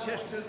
Chester.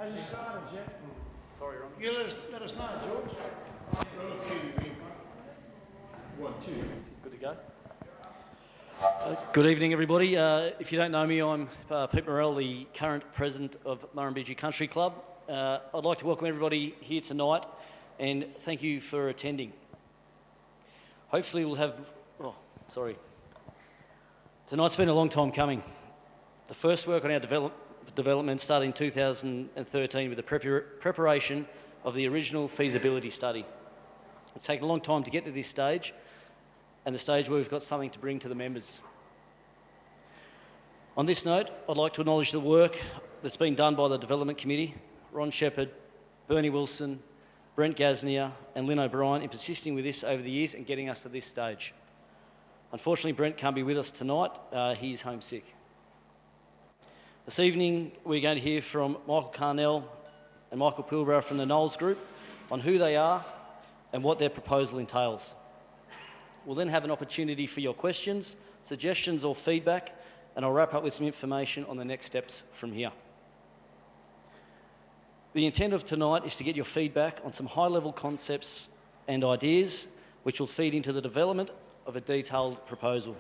Has he started yet? Sorry, Ron. You let us know, George. 1, 2. Good to go. Good evening, everybody. If you don't know me, I'm Pete Morrell, the current president of Murrumbidgee Country Club. I'd like to welcome everybody here tonight and thank you for attending. Hopefully we'll have... Oh, sorry. Tonight's been a long time coming. The first work on our development started in 2013 with the preparation of the original feasibility study. It's taken a long time to get to this stage, and the stage where we've got something to bring to the members. On this note, I'd like to acknowledge the work that's been done by the Development Committee, Ron Shepherd, Bernie Wilson, Brent Gasnier and Lynn O'Brien in persisting with this over the years and getting us to this stage. Unfortunately, Brent can't be with us tonight. He's homesick. This evening, we're going to hear from Michael Carnell and Michael Pilbrow from the Knowles Group on who they are and what their proposal entails. We'll then have an opportunity for your questions, suggestions or feedback, and I'll wrap up with some information on the next steps from here. The intent of tonight is to get your feedback on some high-level concepts and ideas which will feed into the development of a detailed proposal.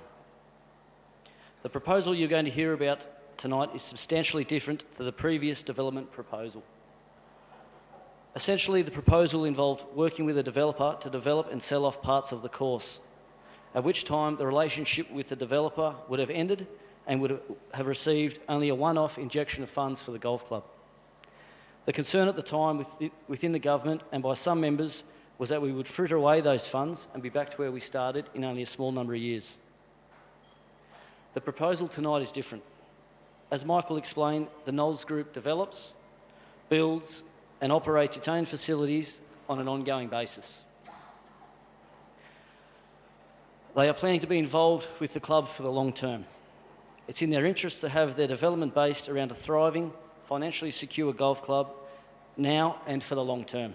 The proposal you're going to hear about tonight is substantially different to the previous development proposal. Essentially, the proposal involved working with a developer to develop and sell off parts of the course, at which time the relationship with the developer would have ended and would have received only a one-off injection of funds for the golf club. The concern at the time within the government and by some members was that we would fritter away those funds and be back to where we started in only a small number of years. The proposal tonight is different. As Michael explained, the Knowles Group develops, builds and operates its own facilities on an ongoing basis. They are planning to be involved with the club for the long term. It's in their interest to have their development based around a thriving, financially secure golf club now and for the long term.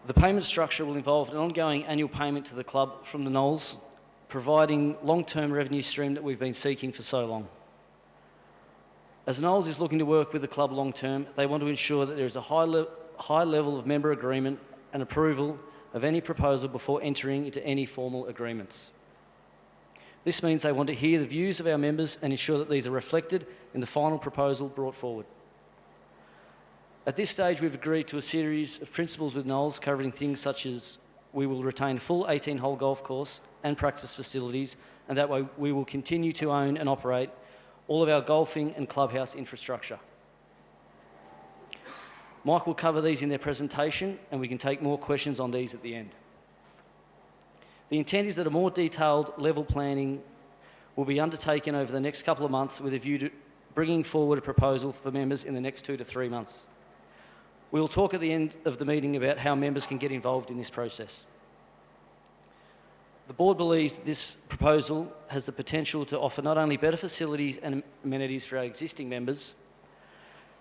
The payment structure will involve an ongoing annual payment to the club from the Knowles, providing long-term revenue stream that we've been seeking for so long. As Knowles is looking to work with the club long-term, they want to ensure that there is a high level of member agreement and approval of any proposal before entering into any formal agreements. This means they want to hear the views of our members and ensure that these are reflected in the final proposal brought forward. At this stage, we've agreed to a series of principles with Knowles covering things such as we will retain full 18-hole golf course and practice facilities, and that way we will continue to own and operate all of our golfing and clubhouse infrastructure. Mike will cover these in their presentation and we can take more questions on these at the end. The intent is that a more detailed level planning will be undertaken over the next couple of months with a view to bringing forward a proposal for members in the next 2 to 3 months. We will talk at the end of the meeting about how members can get involved in this process. The board believes this proposal has the potential to offer not only better facilities and amenities for our existing members,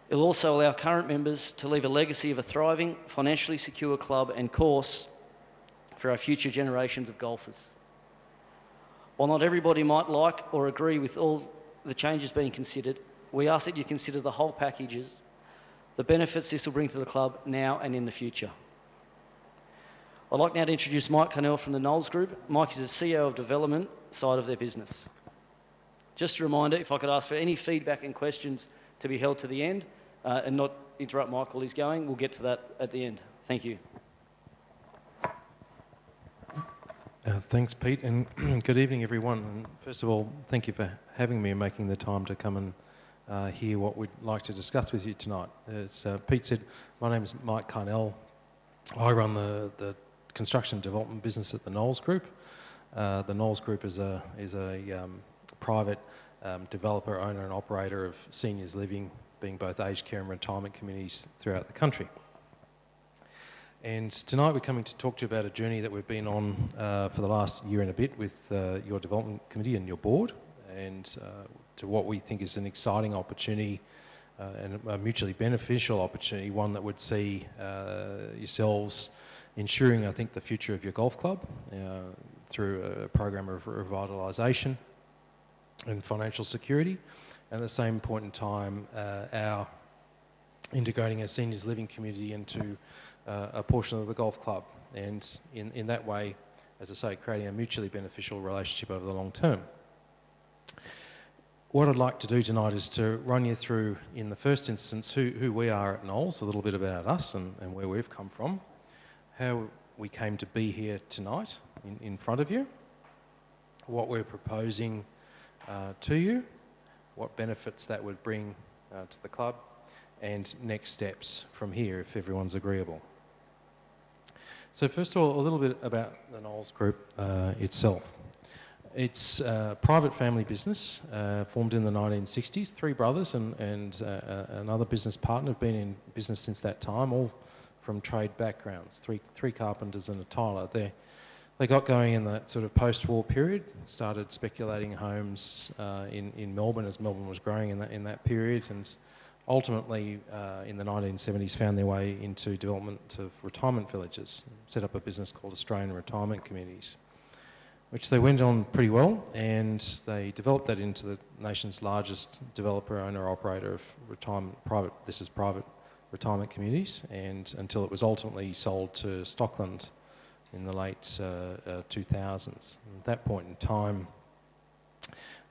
it will also allow current members to leave a legacy of a thriving, financially secure club and course for our future generations of golfers. While not everybody might like or agree with all the changes being considered, we ask that you consider the whole packages, the benefits this will bring to the club now and in the future. I'd like now to introduce Mike Carnell from the Knowles Group. Mike is the CEO of development side of their business. Just a reminder, if I could ask for any feedback and questions to be held to the end and not interrupt Mike while he's going, we'll get to that at the end. Thank you. Thanks, Pete, and good evening, everyone. And first of all, thank you for having me and making the time to come and hear what we'd like to discuss with you tonight. As Pete said, my name is Mike Carnell. I run the construction and development business at the Knowles Group. The Knowles Group is a private developer, owner and operator of seniors living, being both aged care and retirement communities throughout the country. And tonight we're coming to talk to you about a journey that we've been on for the last year and a bit with your development committee and your board, and to what we think is an exciting opportunity and a mutually beneficial opportunity, one that would see yourselves ensuring, I think, the future of your golf club through a program of revitalisation and financial security, and at the same point in time our integrating our seniors living community into a portion of the golf club, and in that way, as I say, creating a mutually beneficial relationship over the long term. What I'd like to do tonight is to run you through, in the first instance, who we are at Knowles, a little bit about us and where we've come from, how we came to be here tonight in front of you, what we're proposing to you, what benefits that would bring to the club, and next steps from here if everyone's agreeable. So first of all, a little bit about the Knowles Group itself. It's a private family business formed in the 1960s. Three brothers and another business partner have been in business since that time, all from trade backgrounds. Three carpenters and a tiler. They got going in that sort of post-war period, started speculating homes in Melbourne as Melbourne was growing in that period, and ultimately in the 1970s found their way into development of retirement villages, set up a business called Australian Retirement Communities, which they went on pretty well, and they developed that into the nation's largest developer, owner, operator of private retirement communities, and until it was ultimately sold to Stockland in the late 2000s. At that point in time,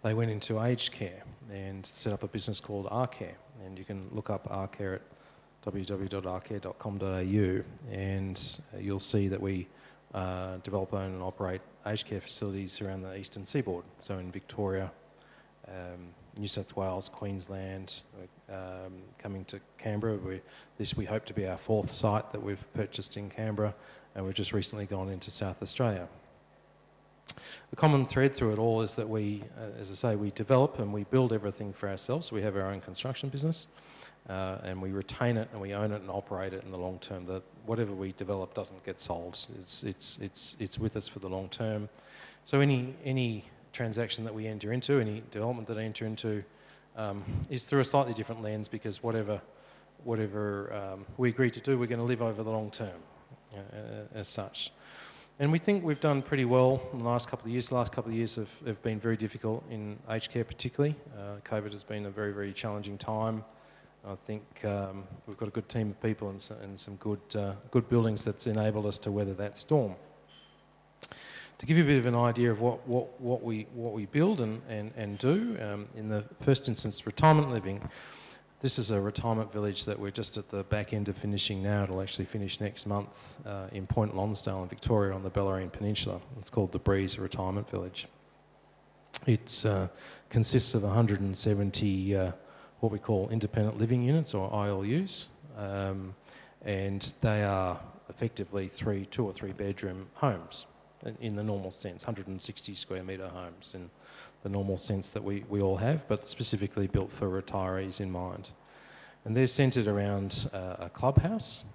they went into aged care and set up a business called R-Care, and you can look up R-Care at www.rcare.com.au, and you'll see that we develop, own and operate aged care facilities around the eastern seaboard, so in Victoria, New South Wales, Queensland, coming to Canberra. We hope to be our fourth site that we've purchased in Canberra, and we've just recently gone into South Australia. The common thread through it all is that we, as I say, we develop and we build everything for ourselves. We have our own construction business, and we retain it and we own it and operate it in the long term. That whatever we develop doesn't get sold. It's with us for the long term. So any transaction that we enter into, any development that I enter into, is through a slightly different lens, because whatever we agree to do, we're going to live over the long term, as such. And we think we've done pretty well in the last couple of years. The last couple of years have been very difficult in aged care particularly. COVID has been a very, very challenging time. I think we've got a good team of people and some good buildings that's enabled us to weather that storm. To give you a bit of an idea of what we build and do, in the first instance, retirement living. This is a retirement village that we're just at the back end of finishing now. It'll actually finish next month in Point Lonsdale in Victoria on the Bellarine Peninsula. It's called the Breeze Retirement Village. It consists of 170 what we call independent living units, or ILUs, and they are effectively two or three bedroom homes in the normal sense, 160 square metre homes in the normal sense that we all have, but specifically built for retirees in mind. And they're centred around a clubhouse,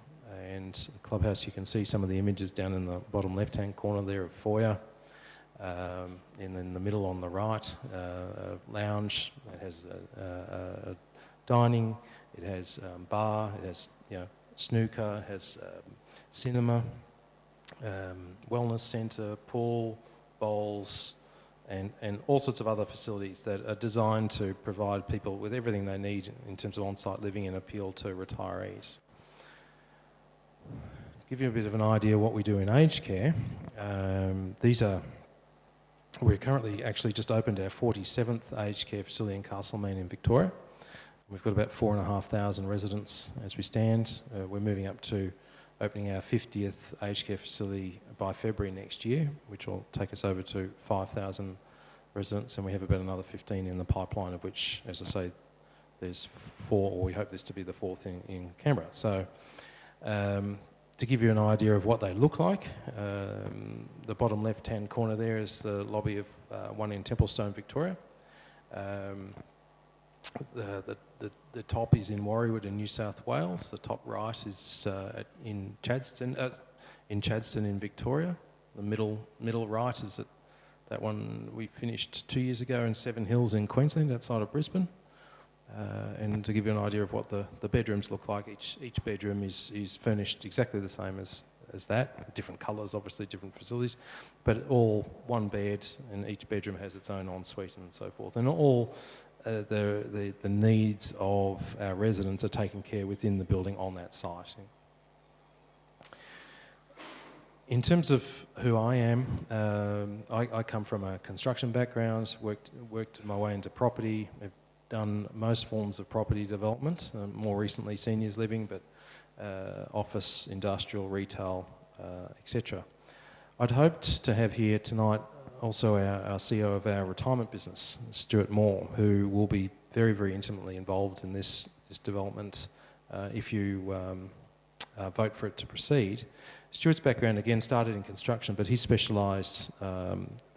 and the clubhouse, you can see some of the images down in the bottom left-hand corner there of foyer, and in the middle on the right, a lounge. It has a dining, it has bar, it has snooker, it has cinema, wellness centre, pool, bowls, and all sorts of other facilities that are designed to provide people with everything they need in terms of on-site living and appeal to retirees. To give you a bit of an idea of what we do in aged care, we're currently actually just opened our 47th aged care facility in Castlemaine in Victoria. We've got about 4,500 residents as we stand. We're moving up to opening our 50th aged care facility by February next year, which will take us over to 5,000 residents, and we have about another 15 in the pipeline, of which, as I say, there's 4, or we hope this to be the 4th in Canberra. So to give you an idea of what they look like, the bottom left-hand corner there is the lobby of one in Templestowe, Victoria. The top is in Warriewood in New South Wales. The top right is in Chadstone in Victoria. The middle right is at that one we finished 2 years ago in Seven Hills in Queensland, outside of Brisbane. And to give you an idea of what the bedrooms look like, each bedroom is furnished exactly the same as that. Different colours, obviously, different facilities, but all one bed, and each bedroom has its own ensuite and so forth. And all the needs of our residents are taken care within the building on that site. In terms of who I am, I come from a construction background, worked my way into property. I've done most forms of property development, more recently seniors living, but office, industrial, retail, etc. I'd hoped to have here tonight also our CEO of our retirement business, Stuart Moore, who will be very, very intimately involved in this development if you vote for it to proceed. Stuart's background, again, started in construction, but he specialised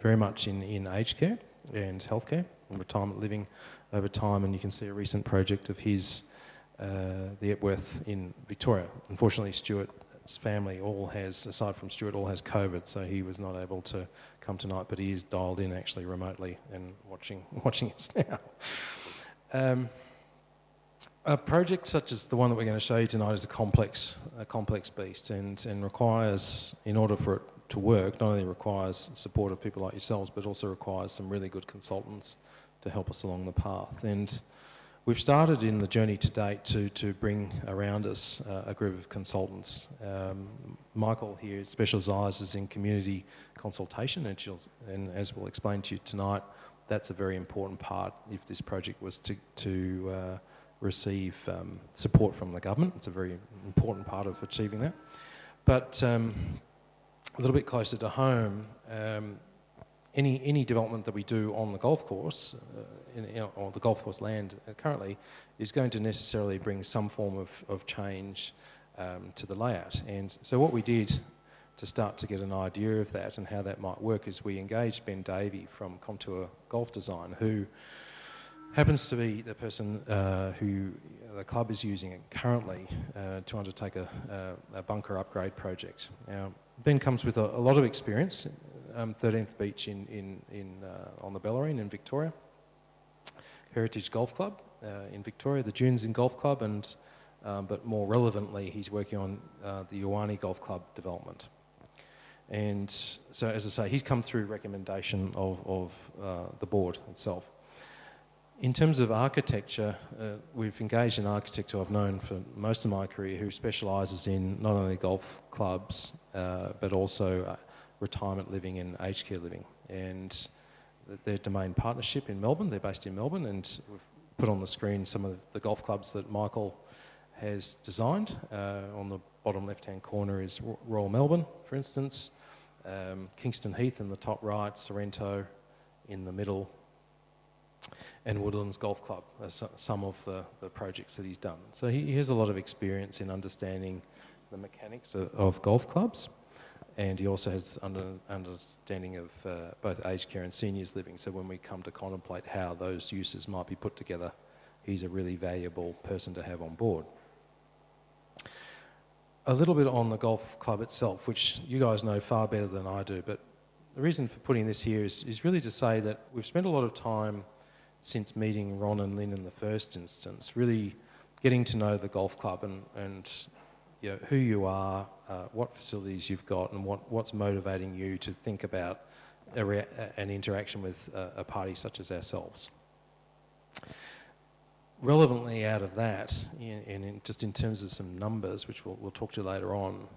very much in aged care and healthcare and retirement living over time, and you can see a recent project of his, the Epworth in Victoria. Unfortunately, Stuart's family all has, aside from Stuart, all has COVID, so he was not able to come tonight, but he is dialed in actually remotely and watching us now. A project such as the one that we're going to show you tonight is a complex beast, and requires, in order for it to work, not only requires support of people like yourselves, but also requires some really good consultants to help us along the path. And we've started in the journey to date to bring around us a group of consultants. Michael here specialises in community consultation, and as we'll explain to you tonight, that's a very important part if this project was to receive support from the government. It's a very important part of achieving that. But a little bit closer to home, any development that we do on the golf course, or the golf course land currently, is going to necessarily bring some form of change to the layout. And so what we did to start to get an idea of that and how that might work is we engaged Ben Davey from Contour Golf Design, who happens to be the person who the club is using it currently to undertake a bunker upgrade project. Now, Ben comes with a lot of experience. 13th Beach on the Bellarine in Victoria, Heritage Golf Club in Victoria, the Dunes in Golf Club, and but more relevantly, he's working on the Ioani Golf Club development. And so, as I say, he's come through recommendation of the board itself. In terms of architecture, we've engaged an architect who I've known for most of my career, who specialises in not only golf clubs, but also retirement living and aged care living. And their domain partnership in Melbourne, they're based in Melbourne, and we've put on the screen some of the golf clubs that Michael has designed. On the bottom left-hand corner is Royal Melbourne, for instance, Kingston Heath in the top right, Sorrento in the middle, and Woodlands Golf Club are some of the projects that he's done. So he has a lot of experience in understanding the mechanics of golf clubs, and he also has understanding of both aged care and seniors living. So when we come to contemplate how those uses might be put together, he's a really valuable person to have on board. A little bit on the golf club itself, which you guys know far better than I do, but the reason for putting this here is really to say that we've spent a lot of time since meeting Ron and Lynn in the first instance, really getting to know the golf club and you know, who you are, what facilities you've got, and what's motivating you to think about an interaction with a party such as ourselves. Relevantly out of that, just in terms of some numbers, which we'll talk to later on,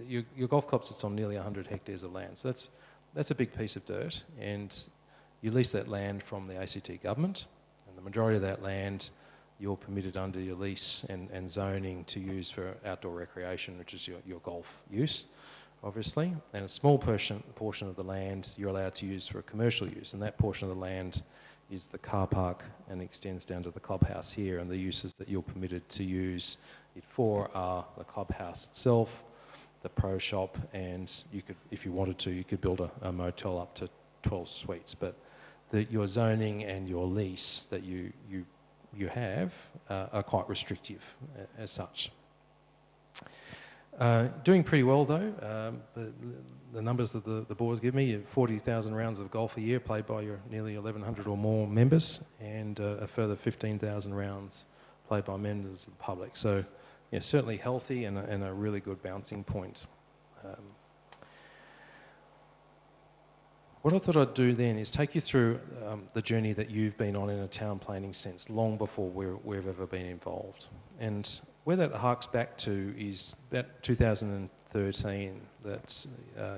your golf club sits on nearly 100 hectares of land. So that's a big piece of dirt, and you lease that land from the ACT government, and the majority of that land you're permitted under your lease and zoning to use for outdoor recreation, which is your golf use, obviously. And a small portion of the land you're allowed to use for commercial use, and that portion of the land is the car park and extends down to the clubhouse here, and the uses that you're permitted to use it for are the clubhouse itself, the pro shop, and you could, if you wanted to, you could build a motel up to 12 suites. But your zoning and your lease that you have are quite restrictive as such. Doing pretty well though. The numbers that the board's give me, 40,000 rounds of golf a year played by your nearly 1,100 or more members, and a further 15,000 rounds played by members of the public. So yeah, certainly healthy and a really good bouncing point. What I thought I'd do then is take you through the journey that you've been on in a town planning sense long before we've ever been involved. And where that harks back to is about 2013 that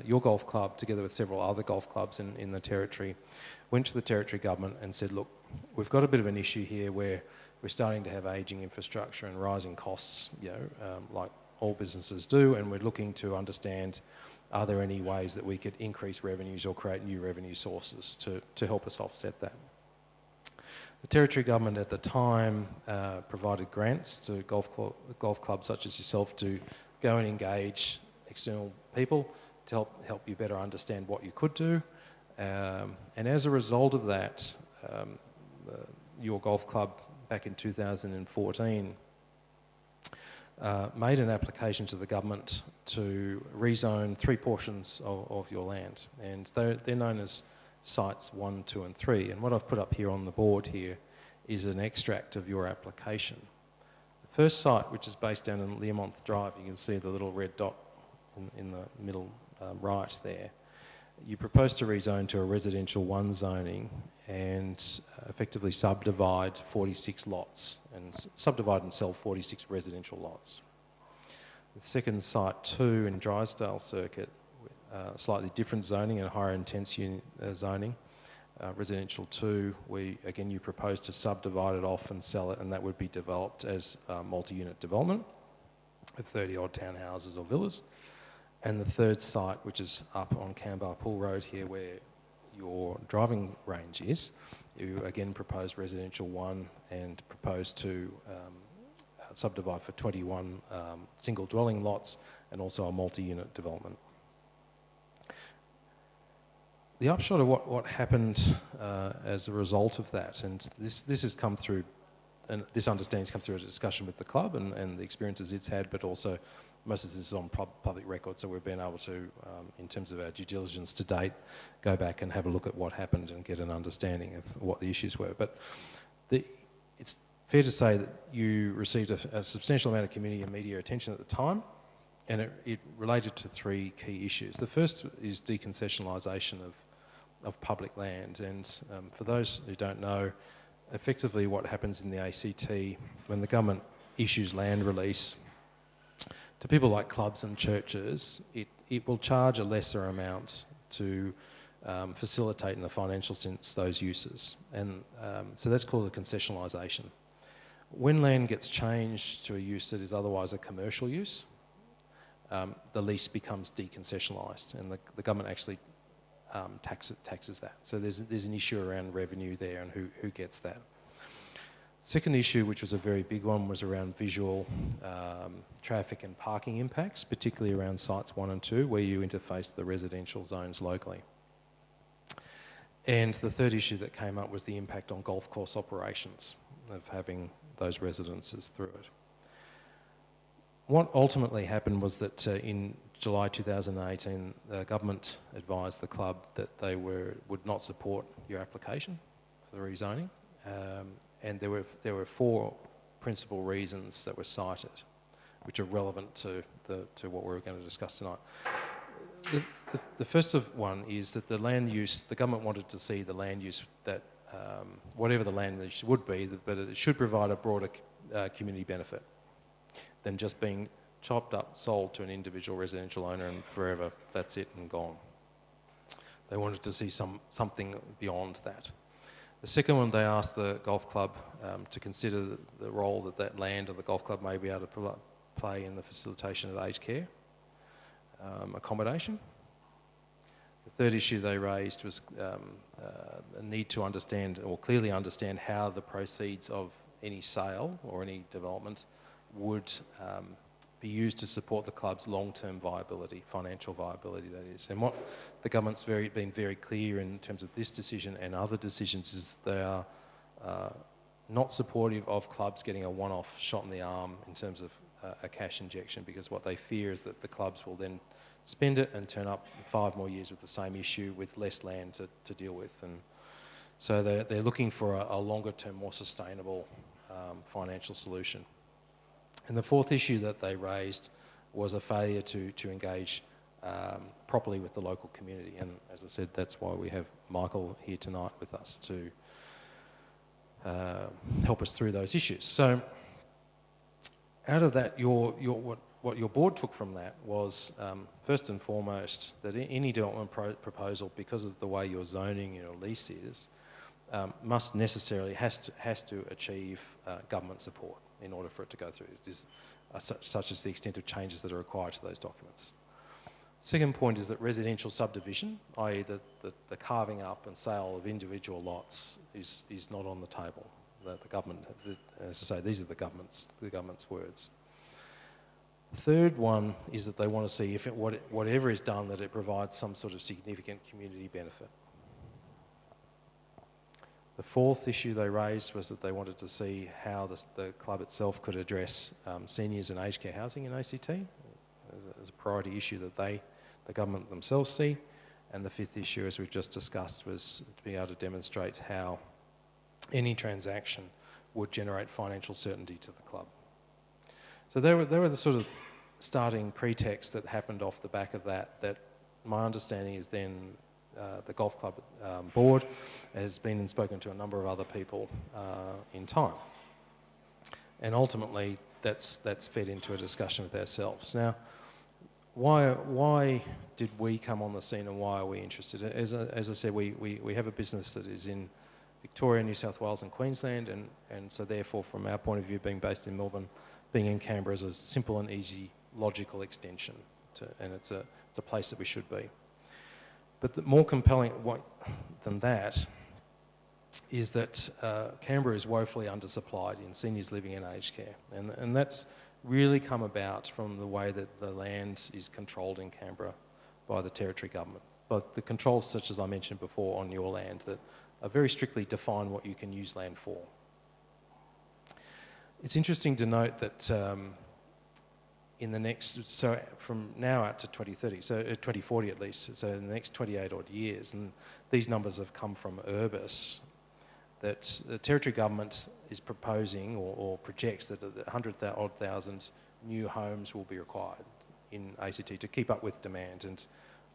your golf club, together with several other golf clubs in the Territory, went to the Territory government and said, look, we've got a bit of an issue here where we're starting to have ageing infrastructure and rising costs, like all businesses do, and we're looking to understand, are there any ways that we could increase revenues or create new revenue sources to help us offset that? The Territory government at the time provided grants to golf clubs such as yourself to go and engage external people to help you better understand what you could do. And as a result of that, your golf club back in 2014 made an application to the government to rezone 3 portions of your land, and they're known as sites 1, 2 and 3. And what I've put up here on the board here is an extract of your application. The first site, which is based down in Learmonth Drive, you can see the little red dot in the middle right there. You propose to rezone to a residential 1 zoning and effectively subdivide 46 lots and subdivide and sell 46 residential lots. The second site 2 in Drysdale Circuit, slightly different zoning and higher intensity zoning. Residential 2, you propose to subdivide it off and sell it, and that would be developed as multi-unit development of 30 odd townhouses or villas. And the third site, which is up on Canberra Pool Road here where your driving range is, you again propose residential 1 and propose to subdivide for 21 single dwelling lots and also a multi-unit development. The upshot of what happened as a result of that, and this has come through, and this understanding's come through a discussion with the club and the experiences it's had, but also most of this is on public record, so we've been able to, in terms of our due diligence to date, go back and have a look at what happened and get an understanding of what the issues were. But it's fair to say that you received a substantial amount of community and media attention at the time, and it related to 3 key issues. The first is deconcessionalisation of public land, and for those who don't know, effectively what happens in the ACT when the government issues land release to people like clubs and churches, it will charge a lesser amount to facilitate in a financial sense those uses, and so that's called a concessionalisation. When land gets changed to a use that is otherwise a commercial use, the lease becomes deconcessionalised, and the government actually taxes that. So there's an issue around revenue there and who gets that. Second issue, which was a very big one, was around visual traffic and parking impacts, particularly around sites 1 and 2, where you interface the residential zones locally. And the third issue that came up was the impact on golf course operations of having those residences through it. What ultimately happened was that in July 2018, the government advised the club that they would not support your application for the rezoning. And there were 4 principal reasons that were cited, which are relevant to what we're going to discuss tonight. The first one is that the land use, the government wanted to see the land use that, whatever the land use would be, but it should provide a broader community benefit than just being chopped up, sold to an individual residential owner and forever, that's it and gone. They wanted to see something beyond that. The second one, they asked the golf club to consider the role that land of the golf club may be able to play in the facilitation of aged care accommodation. The third issue they raised was a need to understand, or clearly understand, how the proceeds of any sale or any development would be used to support the club's long-term viability, financial viability that is. And what the government's been very clear in terms of this decision and other decisions is they are not supportive of clubs getting a one-off shot in the arm in terms of a cash injection, because what they fear is that the clubs will then spend it and turn up 5 more years with the same issue with less land to deal with. And so they're looking for a longer-term, more sustainable financial solution. And the fourth issue that they raised was a failure to engage properly with the local community. And as I said, that's why we have Michael here tonight with us to help us through those issues. So out of that, what your board took from that was, first and foremost, that any development proposal, because of the way your zoning and your lease is, must necessarily has to achieve government support in order for it to go through. It is such as the extent of changes that are required to those documents. Second point is that residential subdivision, i.e. the carving up and sale of individual lots, is not on the table. The government, as I say, these are the government's words. The third one is that they want to see if whatever is done, that it provides some sort of significant community benefit. The fourth issue they raised was that they wanted to see how the club itself could address seniors and aged care housing in ACT as a priority issue that the government themselves see. And the fifth issue, as we've just discussed, was to be able to demonstrate how any transaction would generate financial certainty to the club. So they were the sort of starting pretext that happened off the back of that my understanding is then the golf club board has been and spoken to a number of other people in time. And ultimately, that's fed into a discussion with ourselves. Now, why did we come on the scene and why are we interested? As I said, we have a business that is in Victoria, New South Wales and Queensland, and so therefore from our point of view, being based in Melbourne, being in Canberra is a simple and easy logical extension and it's a place that we should be. But the more compelling than that is that Canberra is woefully undersupplied in seniors living in aged care, and that's really come about from the way that the land is controlled in Canberra by the Territory Government. But the controls, such as I mentioned before, on your land that are very strictly define what you can use land for. It's interesting to note that in the next, so from now out to 2030, so 2040 at least, so in the next 28 odd years, and these numbers have come from Urbis, that the Territory Government is proposing or projects that 100,000 new homes will be required in ACT to keep up with demand. And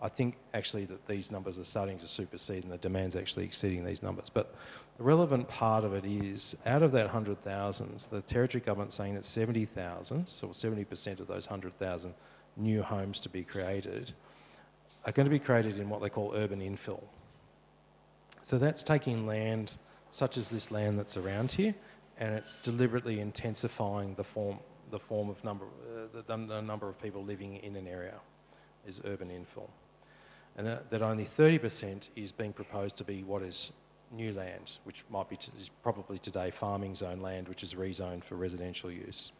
I think actually that these numbers are starting to supersede and the demand's actually exceeding these numbers. But the relevant part of it is, out of that 100,000, the Territory Government's saying that 70,000, so 70% of those 100,000 new homes to be created, are going to be created in what they call urban infill. So that's taking land such as this land that's around here, and it's deliberately intensifying the number of people living in an area is urban infill. And that only 30% is being proposed to be what is new land, which might be is probably today farming zone land, which is rezoned for residential use.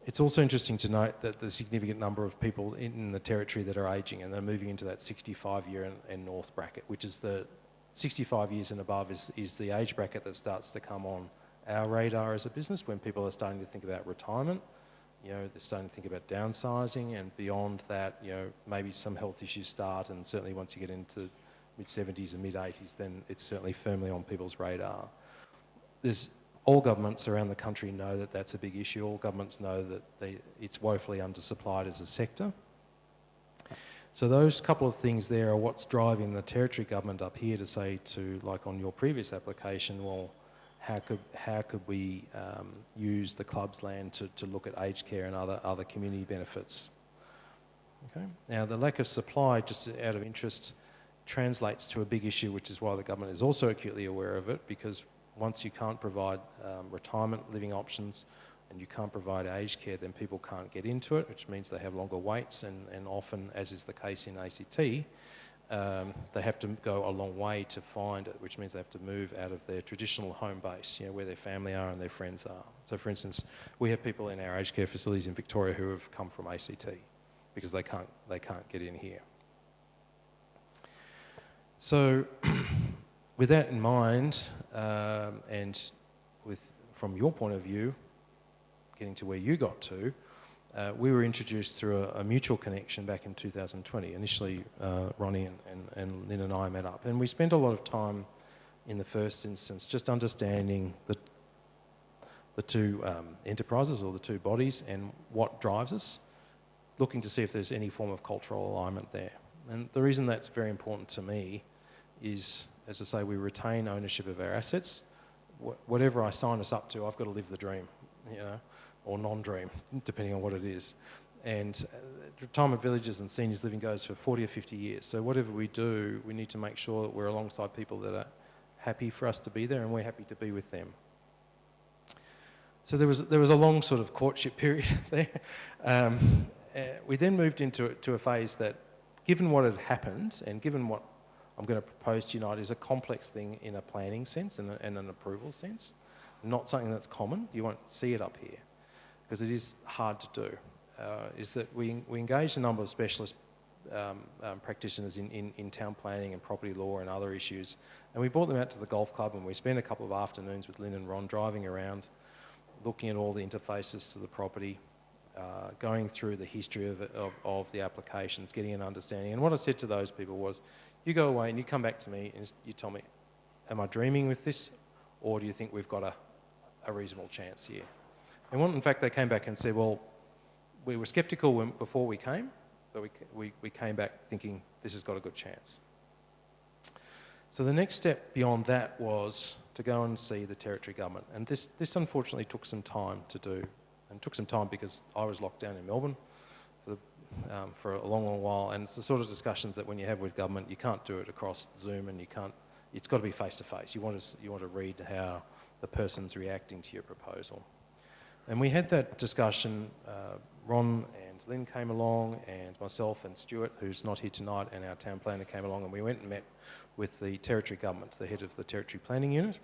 It's also interesting to note that the significant number of people in the territory that are ageing, and they're moving into that 65-year and north bracket, which is the 65 years and above is the age bracket that starts to come on our radar as a business when people are starting to think about retirement. You know, they're starting to think about downsizing, and beyond that, you know, maybe some health issues start, and certainly once you get into mid-70s and mid-80s, then it's certainly firmly on people's radar. All governments around the country know that that's a big issue. All governments know that it's woefully undersupplied as a sector. So those couple of things there are what's driving the Territory Government up here to say to, like on your previous application, well, how could we use the club's land to look at aged care and other community benefits? Okay. Now the lack of supply, just out of interest, translates to a big issue, which is why the government is also acutely aware of it, because once you can't provide retirement living options and you can't provide aged care, then people can't get into it, which means they have longer waits, and often, as is the case in ACT, they have to go a long way to find it, which means they have to move out of their traditional home base, you know, where their family are and their friends are. So for instance, we have people in our aged care facilities in Victoria who have come from ACT because they can't get in here. So with that in mind, and from your point of view, getting to where you got to, we were introduced through a mutual connection back in 2020. Initially, Ronnie and Lynn and I met up, and we spent a lot of time in the first instance just understanding the two enterprises or the two bodies and what drives us, looking to see if there's any form of cultural alignment there. And the reason that's very important to me is, as I say, we retain ownership of our assets. Whatever I sign us up to, I've got to live the dream, you know, or non-dream, depending on what it is. And retirement villages and seniors living goes for 40 or 50 years. So whatever we do, we need to make sure that we're alongside people that are happy for us to be there and we're happy to be with them. So there was a long sort of courtship period there. We then moved into a phase that, given what had happened and given what I'm going to propose to Unite is a complex thing in a planning sense and an approval sense, not something that's common. You won't see it up here. because it is hard to do, is that we engaged a number of specialist practitioners in town planning and property law and other issues, and we brought them out to the golf club, and we spent a couple of afternoons with Lynn and Ron driving around, looking at all the interfaces to the property, going through the history of the applications, getting an understanding. And what I said to those people was, you go away and you come back to me and you tell me, am I dreaming with this, or do you think we've got a reasonable chance here? And in fact, they came back and said, well, we were sceptical before we came, but we came back thinking this has got a good chance. So the next step beyond that was to go and see the territory government. And this unfortunately took some time to do. And took some time because I was locked down in Melbourne for a long, long while. And it's the sort of discussions that when you have with government, you can't do it across Zoom, and it's got to be face to face. You want to read how the person's reacting to your proposal. And we had that discussion. Ron and Lynn came along, and myself and Stuart, who's not here tonight, and our town planner came along, and we went and met with the territory government, the head of the territory planning unit,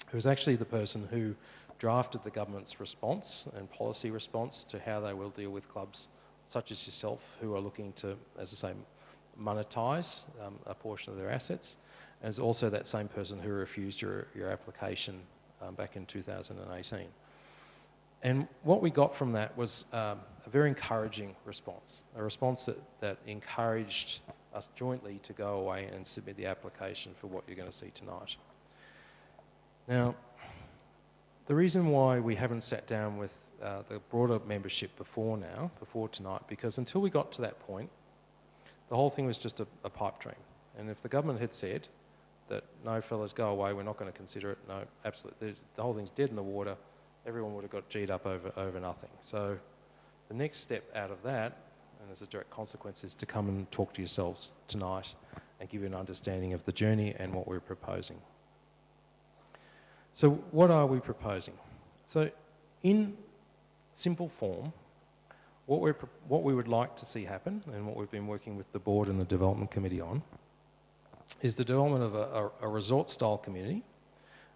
who was actually the person who drafted the government's response and policy response to how they will deal with clubs such as yourself who are looking to, as I say, monetise a portion of their assets. And it's also that same person who refused your application back in 2018. And what we got from that was a very encouraging response, a response that encouraged us jointly to go away and submit the application for what you're going to see tonight. Now, the reason why we haven't sat down with the broader membership before tonight, because until we got to that point, the whole thing was just a pipe dream. And if the government had said that, no, fellas, go away, we're not going to consider it, no, absolutely, the whole thing's dead in the water, everyone would have got G'd up over nothing. So the next step out of that, and as a direct consequence, is to come and talk to yourselves tonight and give you an understanding of the journey and what we're proposing. So what are we proposing? So in simple form, what we would like to see happen, and what we've been working with the board and the development committee on, is the development of a resort-style community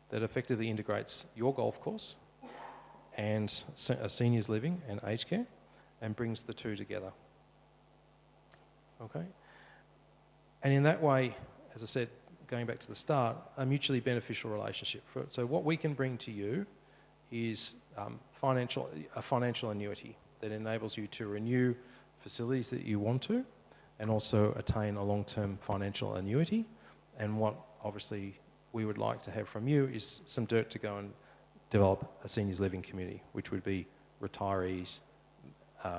that effectively integrates your golf course and a seniors living and aged care, and brings the two together. Okay? And in that way, as I said, going back to the start, a mutually beneficial relationship. So what we can bring to you is a financial annuity that enables you to renew facilities that you want to, and also attain a long-term financial annuity. And what obviously we would like to have from you is some dirt to go and develop a seniors living community, which would be retirees,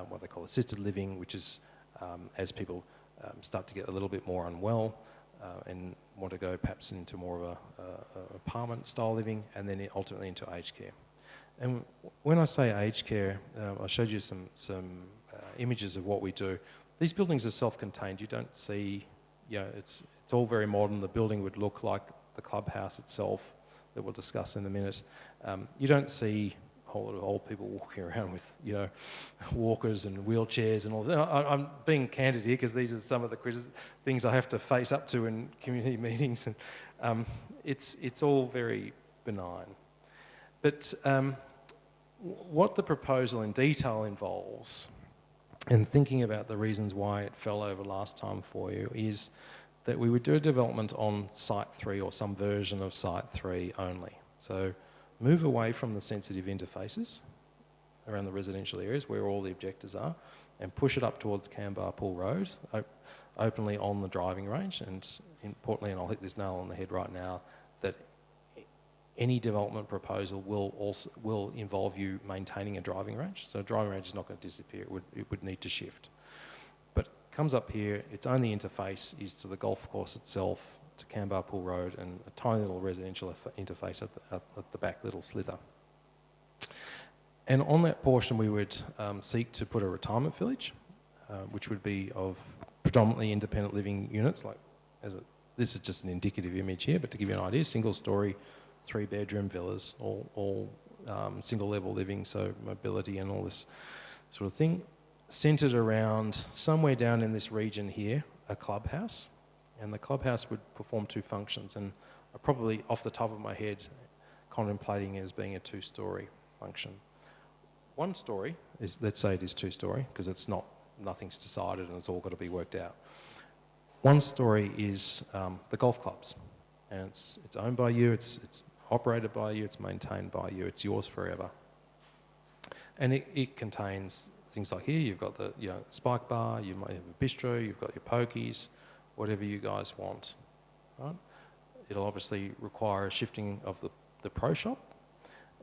what they call assisted living, which is as people start to get a little bit more unwell, and want to go perhaps into more of a apartment style living, and then ultimately into aged care. And when I say aged care, I showed you some images of what we do. These buildings are self-contained. You don't see, it's all very modern. The building would look like the clubhouse itself that we'll discuss in a minute. You don't see a whole lot of old people walking around with, walkers and wheelchairs and all that. I'm being candid here because these are some of the things I have to face up to in community meetings, and it's all very benign. But what the proposal in detail involves, and thinking about the reasons why it fell over last time for you, is that we would do a development on Site 3 or some version of Site 3 only. So move away from the sensitive interfaces around the residential areas where all the objectives are, and push it up towards Canberra Pool Road, openly on the driving range. And importantly, and I'll hit this nail on the head right now, that any development proposal will involve you maintaining a driving range. So a driving range is not going to disappear, it would need to shift. But it comes up here, its only interface is to the golf course itself, to Canberra Pool Road, and a tiny little residential interface at the back little slither. And on that portion we would seek to put a retirement village, which would be of predominantly independent living units, this is just an indicative image here, but to give you an idea, single story, 3-bedroom villas, all single level living, so mobility and all this sort of thing, centred around somewhere down in this region here, a clubhouse. And the clubhouse would perform two functions, and I'm probably off the top of my head contemplating it as being a 2-story function. one story is, let's say it is two-story, because it's not, nothing's decided and it's all got to be worked out. One story is the golf clubs, and it's owned by you, it's operated by you, it's maintained by you, it's yours forever. And it contains things like here, you've got the spike bar, you might have a bistro, you've got your pokies, whatever you guys want, right? It'll obviously require a shifting of the pro shop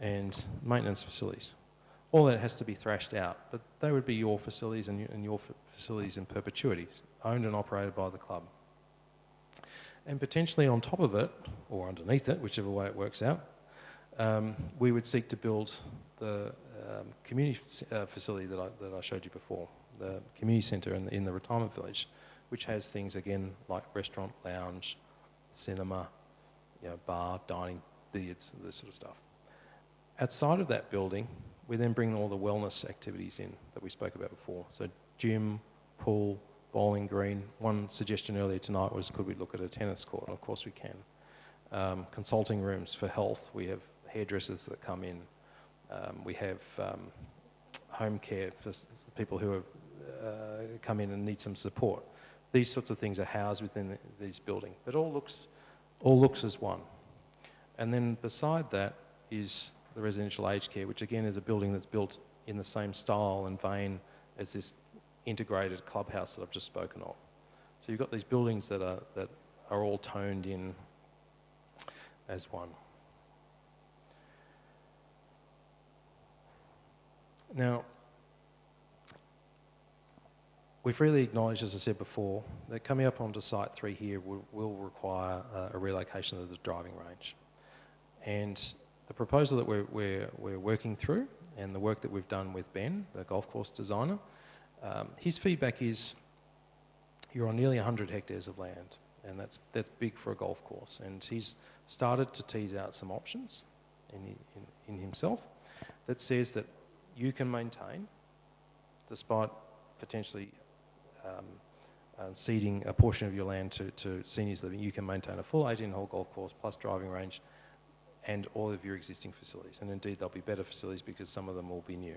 and maintenance facilities. All that has to be thrashed out, but they would be your facilities and your facilities in perpetuity, owned and operated by the club. And potentially on top of it, or underneath it, whichever way it works out, we would seek to build the community facility that I showed you before, the community centre in the retirement village, which has things again like restaurant, lounge, cinema, bar, dining, billiards, this sort of stuff. Outside of that building, we then bring all the wellness activities in that we spoke about before. So gym, pool, bowling green. One suggestion earlier tonight was, could we look at a tennis court? And of course we can. Consulting rooms for health. We have hairdressers that come in. We have home care for people who have come in and need some support. These sorts of things are housed within these buildings, but all looks as one. And then beside that is the residential aged care, which again is a building that's built in the same style and vein as this integrated clubhouse that I've just spoken of. So you've got these buildings that are all toned in as one. Now, we freely acknowledge, as I said before, that coming up onto Site 3 here will require a relocation of the driving range. And the proposal that we're working through, and the work that we've done with Ben, the golf course designer, his feedback is you're on nearly 100 hectares of land, and that's big for a golf course. And he's started to tease out some options in himself that says that you can maintain, despite potentially ceding a portion of your land to seniors living, you can maintain a full 18-hole golf course plus driving range and all of your existing facilities. And indeed, they'll be better facilities because some of them will be new.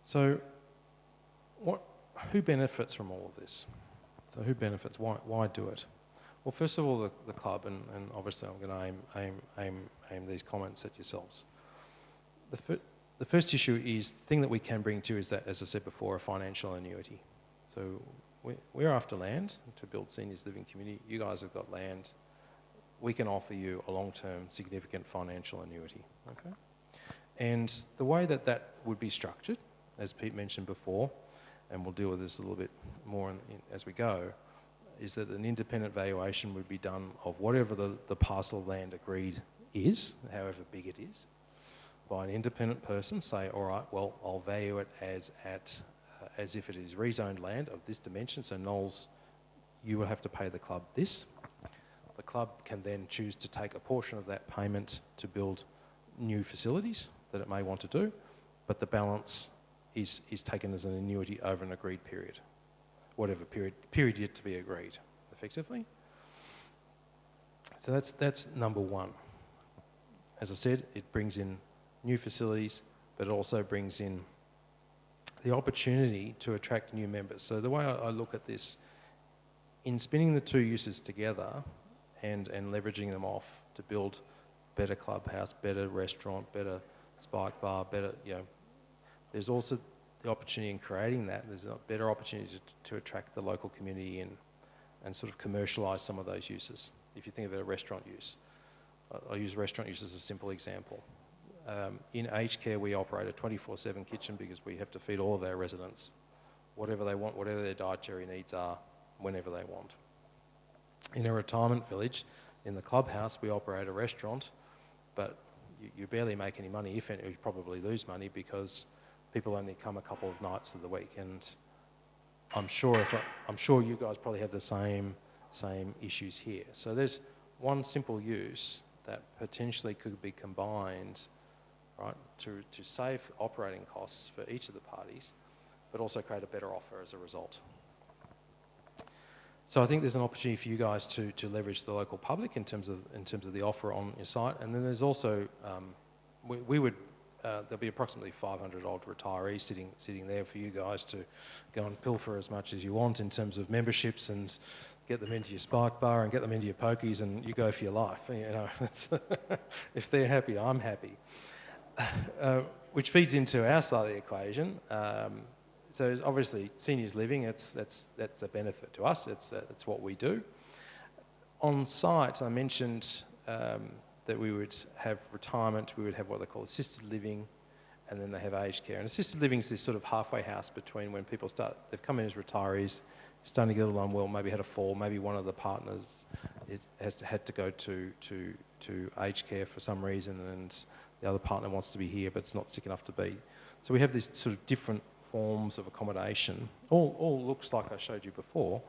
So who benefits from all of this? So who benefits? Why do it? Well, first of all, the club, and obviously I'm going to aim these comments at yourselves. The first issue is, the thing that we can bring to is that, as I said before, a financial annuity. So we're after land to build seniors living community. You guys have got land. We can offer you a long-term significant financial annuity, okay? And the way that would be structured, as Pete mentioned before, and we'll deal with this a little bit more as we go, is that an independent valuation would be done of whatever the parcel of land agreed is, however big it is, by an independent person. Say, all right, well, I'll value it as if it is rezoned land of this dimension. So Knowles, you will have to pay the club this. The club can then choose to take a portion of that payment to build new facilities that it may want to do, but the balance is taken as an annuity over an agreed period, whatever period yet to be agreed, effectively. So that's number one. As I said, it brings in new facilities, but it also brings in the opportunity to attract new members. So the way I look at this, in spinning the two uses together and leveraging them off to build better clubhouse, better restaurant, better spike bar, better, there's also the opportunity in creating that. There's a better opportunity to attract the local community in and sort of commercialise some of those uses. If you think of it, a restaurant use. I'll use restaurant use as a simple example. In aged care, we operate a 24/7 kitchen because we have to feed all of our residents whatever they want, whatever their dietary needs are, whenever they want. In a retirement village, in the clubhouse, we operate a restaurant, but you barely make any money. If any, you probably lose money because people only come a couple of nights of the week. And I'm sure you guys probably have the same issues here. So there's one simple use that potentially could be combined, right, to save operating costs for each of the parties, but also create a better offer as a result. So I think there's an opportunity for you guys to leverage the local public in terms of the offer on your site, and then there's also there'll be approximately 500 old retirees sitting there for you guys to go and pilfer as much as you want in terms of memberships, and get them into your spike bar and get them into your pokies, and you go for your life. If they're happy, I'm happy. Which feeds into our side of the equation. So obviously, seniors living, that's a benefit to us. It's what we do. On site, I mentioned that we would have retirement, we would have what they call assisted living, and then they have aged care. And assisted living is this sort of halfway house between when people they've come in as retirees, starting to get a little unwell, maybe had a fall, maybe one of the partners had to go to aged care for some reason, and the other partner wants to be here but it's not sick enough to be. So we have these sort of different forms of accommodation. All looks like I showed you before,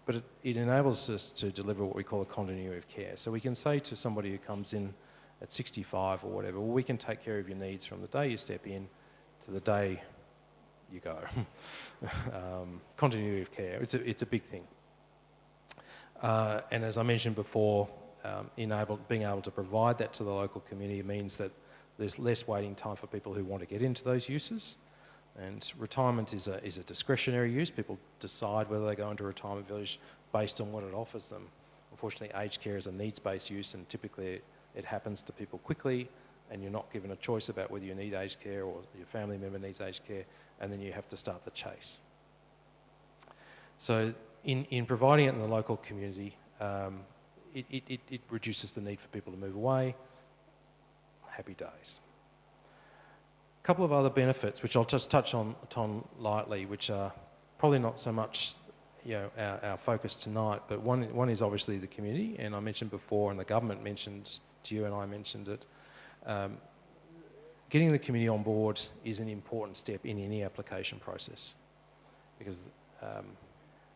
but it enables us to deliver what we call a continuity of care. So we can say to somebody who comes in at 65 or whatever, well, we can take care of your needs from the day you step in to the day you go. Continuity of care, it's a big thing. And as I mentioned before, being able to provide that to the local community means that there's less waiting time for people who want to get into those uses. And retirement is a discretionary use. People decide whether they go into a retirement village based on what it offers them. Unfortunately, aged care is a needs-based use, and typically it happens to people quickly, and you're not given a choice about whether you need aged care or your family member needs aged care, and then you have to start the chase. So in providing it in the local community, it reduces the need for people to move away. Happy days. A couple of other benefits, which I'll just touch on lightly, which are probably not so much our focus tonight, but one is obviously the community, and I mentioned before, and the government mentioned to you, and I mentioned it. Getting the community on board is an important step in any application process, because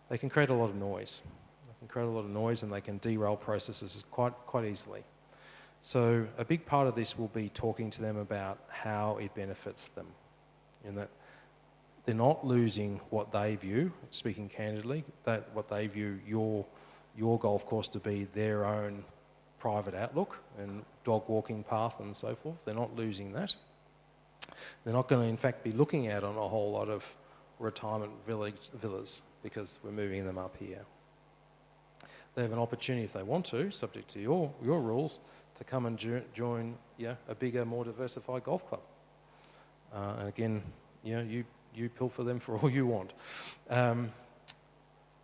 they can create a lot of noise. And they can derail processes quite easily. So a big part of this will be talking to them about how it benefits them, in that they're not losing what they view, speaking candidly, what they view your golf course to be their own private outlook and dog walking path and so forth. They're not losing that. They're not going to, in fact, be looking out on a whole lot of retirement villas because we're moving them up here. They have an opportunity, if they want to, subject to your rules, to come and join a bigger, more diversified golf club. And again, you pilfer them for all you want.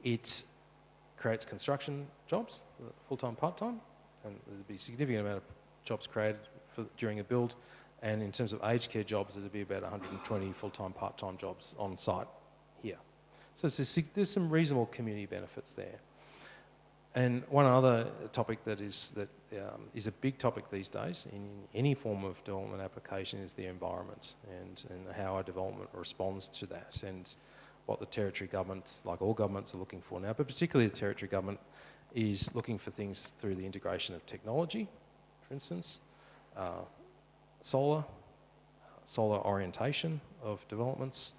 It creates construction jobs, full-time, part-time, and there'll be a significant amount of jobs created during a build. And in terms of aged care jobs, there'll be about 120 full-time, part-time jobs on site here. So there's some reasonable community benefits there. And one other topic that is a big topic these days in any form of development application is the environment and how our development responds to that, and what the territory government, like all governments, are looking for now, but particularly the territory government is looking for things through the integration of technology, for instance, solar orientation of developments.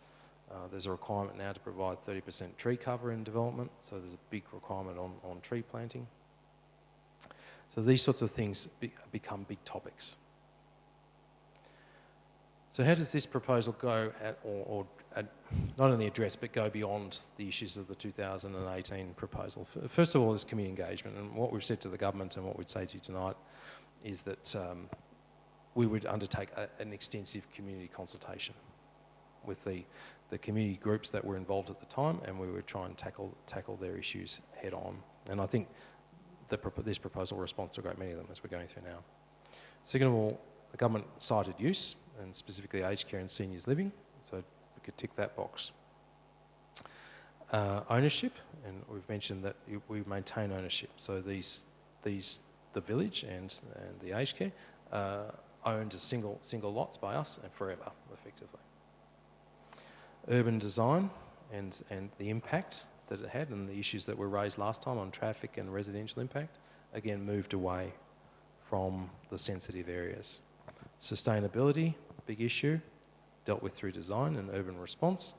There's a requirement now to provide 30% tree cover in development, so there's a big requirement on tree planting. So these sorts of things become big topics. So how does this proposal go or not only address, but go beyond the issues of the 2018 proposal? First of all, is community engagement, and what we've said to the government and what we'd say to you tonight is that we would undertake an extensive community consultation with the community groups that were involved at the time, and we would try and tackle their issues head on. And I think this proposal responds to a great many of them as we're going through now. Second of all, the government cited use, and specifically aged care and seniors living, so we could tick that box. Ownership, and we've mentioned that we maintain ownership, so the village and the aged care owned as single lots by us and forever, effectively. Urban design and the impact that it had, and the issues that were raised last time on traffic and residential impact, again moved away from the sensitive areas. Sustainability, big issue, dealt with through design and urban response,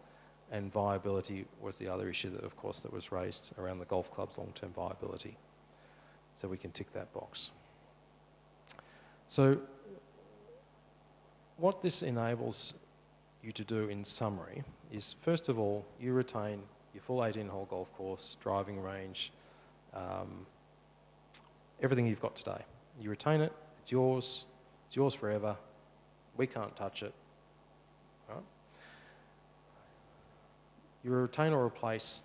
and viability was the other issue that, of course, that was raised around the golf club's long-term viability. So we can tick that box. So what this enables you to do in summary is, first of all, you retain your full 18-hole golf course, driving range, everything you've got today. You retain it, it's yours forever, we can't touch it. Right? You retain or replace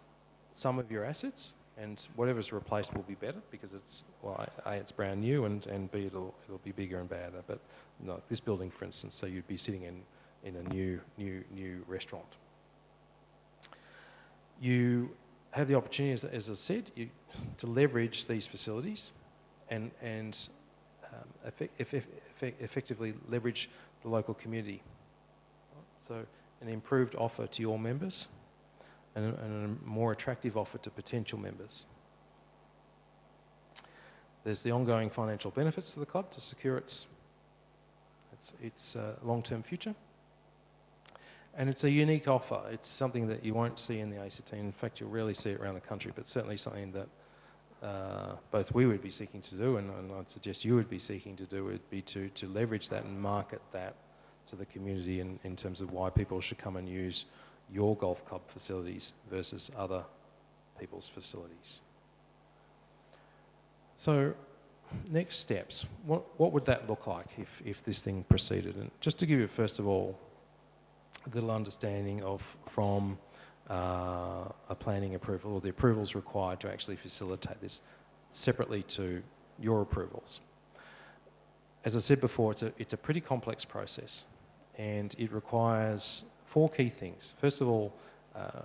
some of your assets, and whatever's replaced will be better because it's, well, A, it's brand new, and B, it'll be bigger and badder. But no, this building, for instance, so you'd be sitting in a new restaurant. You have the opportunity, as I said, to leverage these facilities and effectively leverage the local community. So an improved offer to your members and a more attractive offer to potential members. There's the ongoing financial benefits to the club to secure its long-term future. And it's a unique offer. It's something that you won't see in the ACT. In fact, you'll rarely see it around the country, but certainly something that both we would be seeking to do, and I'd suggest you would be seeking to do, would be to leverage that and market that to the community in terms of why people should come and use your golf club facilities versus other people's facilities. So, next steps. What would that look like if this thing proceeded? And just to give you, first of all, a little understanding from a planning approval, or the approvals required to actually facilitate this, separately to your approvals. As I said before, it's a pretty complex process, and it requires 4 key things. First of all,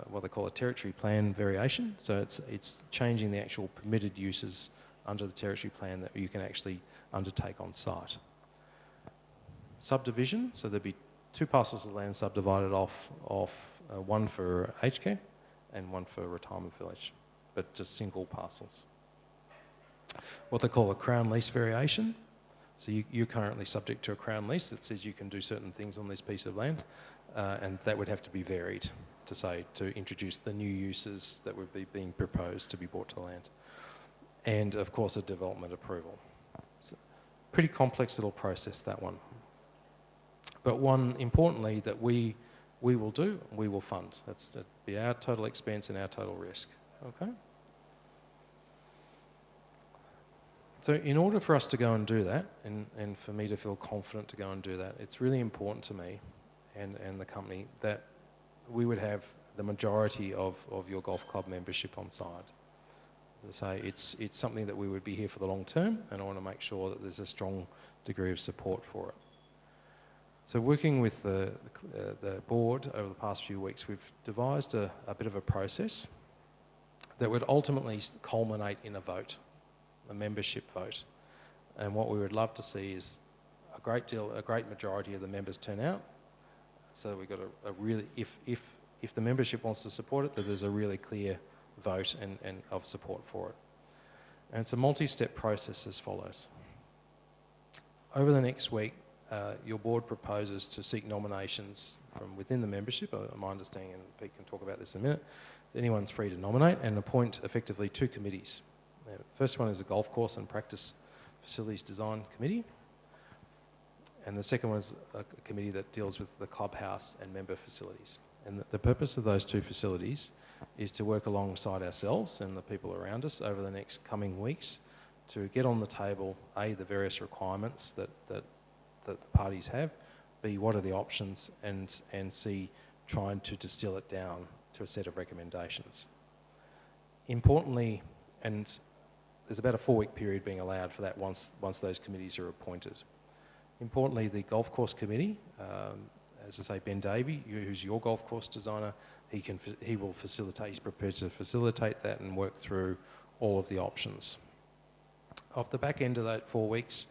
what they call a territory plan variation. So it's changing the actual permitted uses under the territory plan that you can actually undertake on site. Subdivision, so there'd be 2 parcels of land subdivided off, one for aged care and one for retirement village, but just single parcels. What they call a crown lease variation. So you're currently subject to a crown lease that says you can do certain things on this piece of land, and that would have to be varied to introduce the new uses that would be being proposed to be brought to the land. And of course a development approval. So pretty complex little process, that one. But one, importantly, that we will do, we will fund. That'd be our total expense and our total risk, okay? So in order for us to go and do that, and for me to feel confident to go and do that, it's really important to me and the company that we would have the majority of your golf club membership on side. So it's something that we would be here for the long term, and I want to make sure that there's a strong degree of support for it. So working with the board over the past few weeks, we've devised a bit of a process that would ultimately culminate in a vote, a membership vote. And what we would love to see is a great majority of the members turn out. So we've got a really, if the membership wants to support it, that there's a really clear vote and of support for it. And it's a multi-step process as follows. Over the next week, your board proposes to seek nominations from within the membership. My understanding, and Pete can talk about this in a minute, anyone's free to nominate and appoint effectively 2 committees. The first one is a golf course and practice facilities design committee, and the second one is a committee that deals with the clubhouse and member facilities. And the purpose of those 2 facilities is to work alongside ourselves and the people around us over the next coming weeks to get on the table, A, the various requirements that the parties have, B, what are the options, and C, trying to distill it down to a set of recommendations. Importantly, and there's about a 4-week period being allowed for that once those committees are appointed. Importantly, the golf course committee, as I say, Ben Davey, who's your golf course designer, he will facilitate, he's prepared to facilitate that and work through all of the options. Off the back end of that 4 weeks,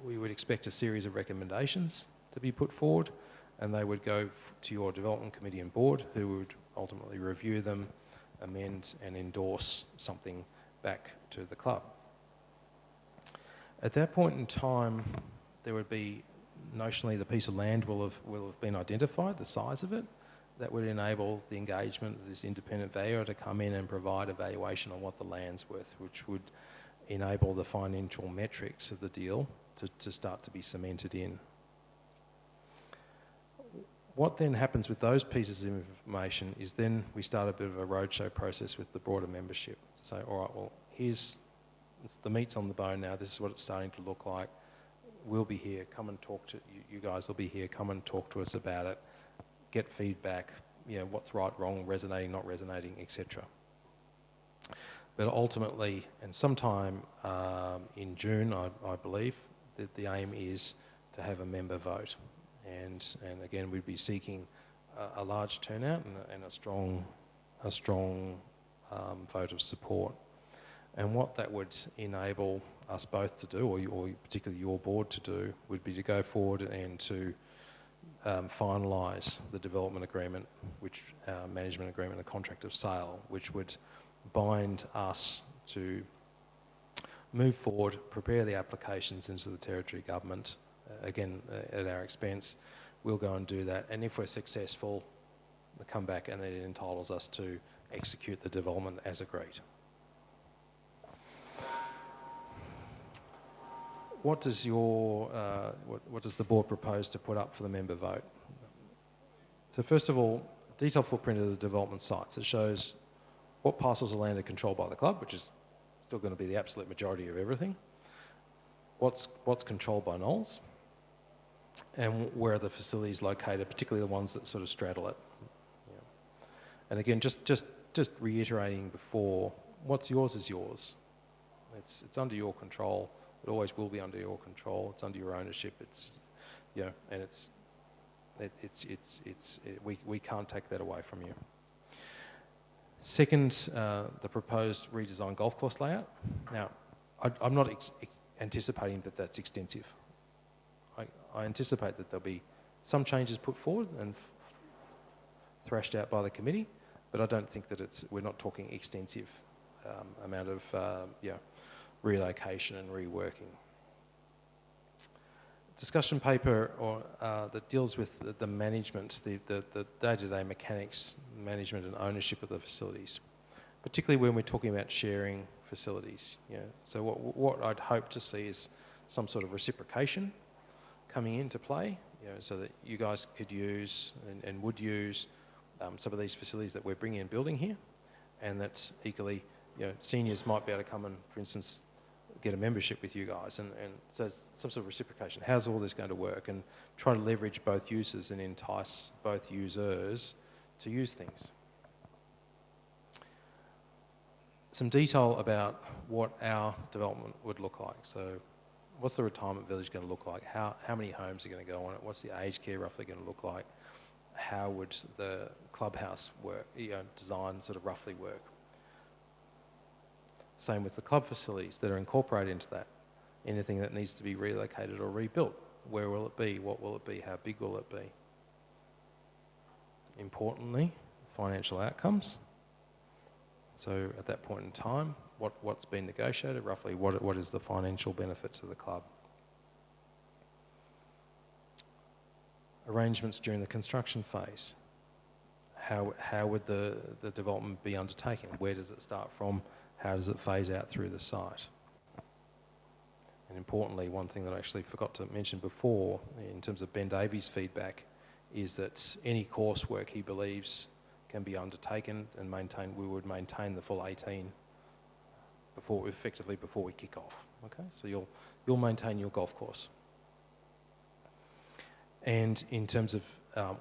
we would expect a series of recommendations to be put forward, and they would go to your development committee and board, who would ultimately review them, amend and endorse something back to the club. At that point in time, there would be, notionally, the piece of land will have been identified, the size of it, that would enable the engagement of this independent valuer to come in and provide a valuation on what the land's worth, which would enable the financial metrics of the deal to start to be cemented in. What then happens with those pieces of information is then we start a bit of a roadshow process with the broader membership. To say, all right, well, the meat's on the bone now, this is what it's starting to look like. We'll be here, come and talk to, you guys will be here, come and talk to us about it, get feedback, what's right, wrong, resonating, not resonating, etc. But ultimately, and sometime in June, I believe, the aim is to have a member vote. And again, we'd be seeking a large turnout and a strong vote of support. And what that would enable us both to do, or particularly your board to do, would be to go forward and to finalise the development agreement, management agreement, a contract of sale, which would bind us to move forward, prepare the applications into the Territory Government, again, at our expense. We'll go and do that, and if we're successful, we'll come back and it entitles us to execute the development as agreed. What does what does the board propose to put up for the member vote? So first of all, detailed footprint of the development sites. It shows what parcels of land are controlled by the club, which is still going to be the absolute majority of everything. What's controlled by Knowles, and where are the facilities located, particularly the ones that sort of straddle it. Yeah. And again, just reiterating before, what's yours is yours. It's under your control. It always will be under your control. It's under your ownership. And we can't take that away from you. Second, the proposed redesigned golf course layout. Now, I'm not anticipating that that's extensive. I anticipate that there'll be some changes put forward and thrashed out by the committee, but I don't think that we're not talking extensive amount of relocation and reworking. Discussion paper that deals with the management, the day-to-day mechanics, management and ownership of the facilities, particularly when we're talking about sharing facilities. So what I'd hope to see is some sort of reciprocation coming into play, so that you guys could use and would use some of these facilities that we're bringing and building here, and that equally, seniors might be able to come and, for instance, get a membership with you guys, and so it's some sort of reciprocation. How's all this going to work? And try to leverage both users and entice both users to use things. Some detail about what our development would look like. So what's the retirement village going to look like? How many homes are going to go on it? What's the aged care roughly going to look like? How would the clubhouse work, design sort of roughly work? Same with the club facilities that are incorporated into that. Anything that needs to be relocated or rebuilt. Where will it be? What will it be? How big will it be? Importantly, financial outcomes. So at that point in time, what's been negotiated, roughly what is the financial benefit to the club? Arrangements during the construction phase. How would the development be undertaken? Where does it start from? How does it phase out through the site? And importantly, one thing that I actually forgot to mention before, in terms of Ben Davies' feedback, is that any coursework he believes can be undertaken and maintained, we would maintain the full 18 before we kick off. Okay, so you'll maintain your golf course. And in terms of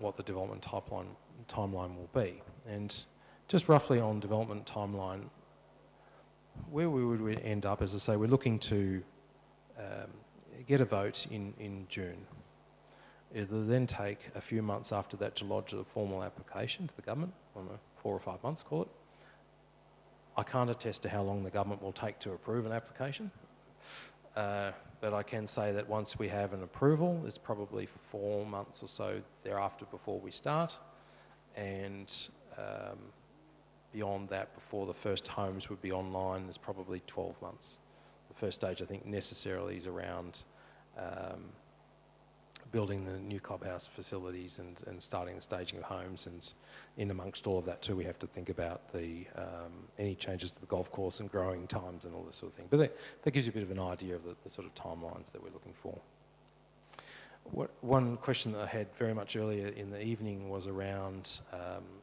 what the development timeline will be, and just roughly on development timeline, where we would end up, as I say, we're looking to get a vote in June. It'll then take a few months after that to lodge a formal application to the government, 4 or 5 months, call it. I can't attest to how long the government will take to approve an application, but I can say that once we have an approval, it's probably 4 months or so thereafter before we start, and beyond that, before the first homes would be online, is probably 12 months. The first stage, I think, necessarily is around building the new clubhouse facilities and starting the staging of homes, and in amongst all of that too, we have to think about the any changes to the golf course and growing times and all this sort of thing. But that gives you a bit of an idea of the sort of timelines that we're looking for. One question that I had very much earlier in the evening was around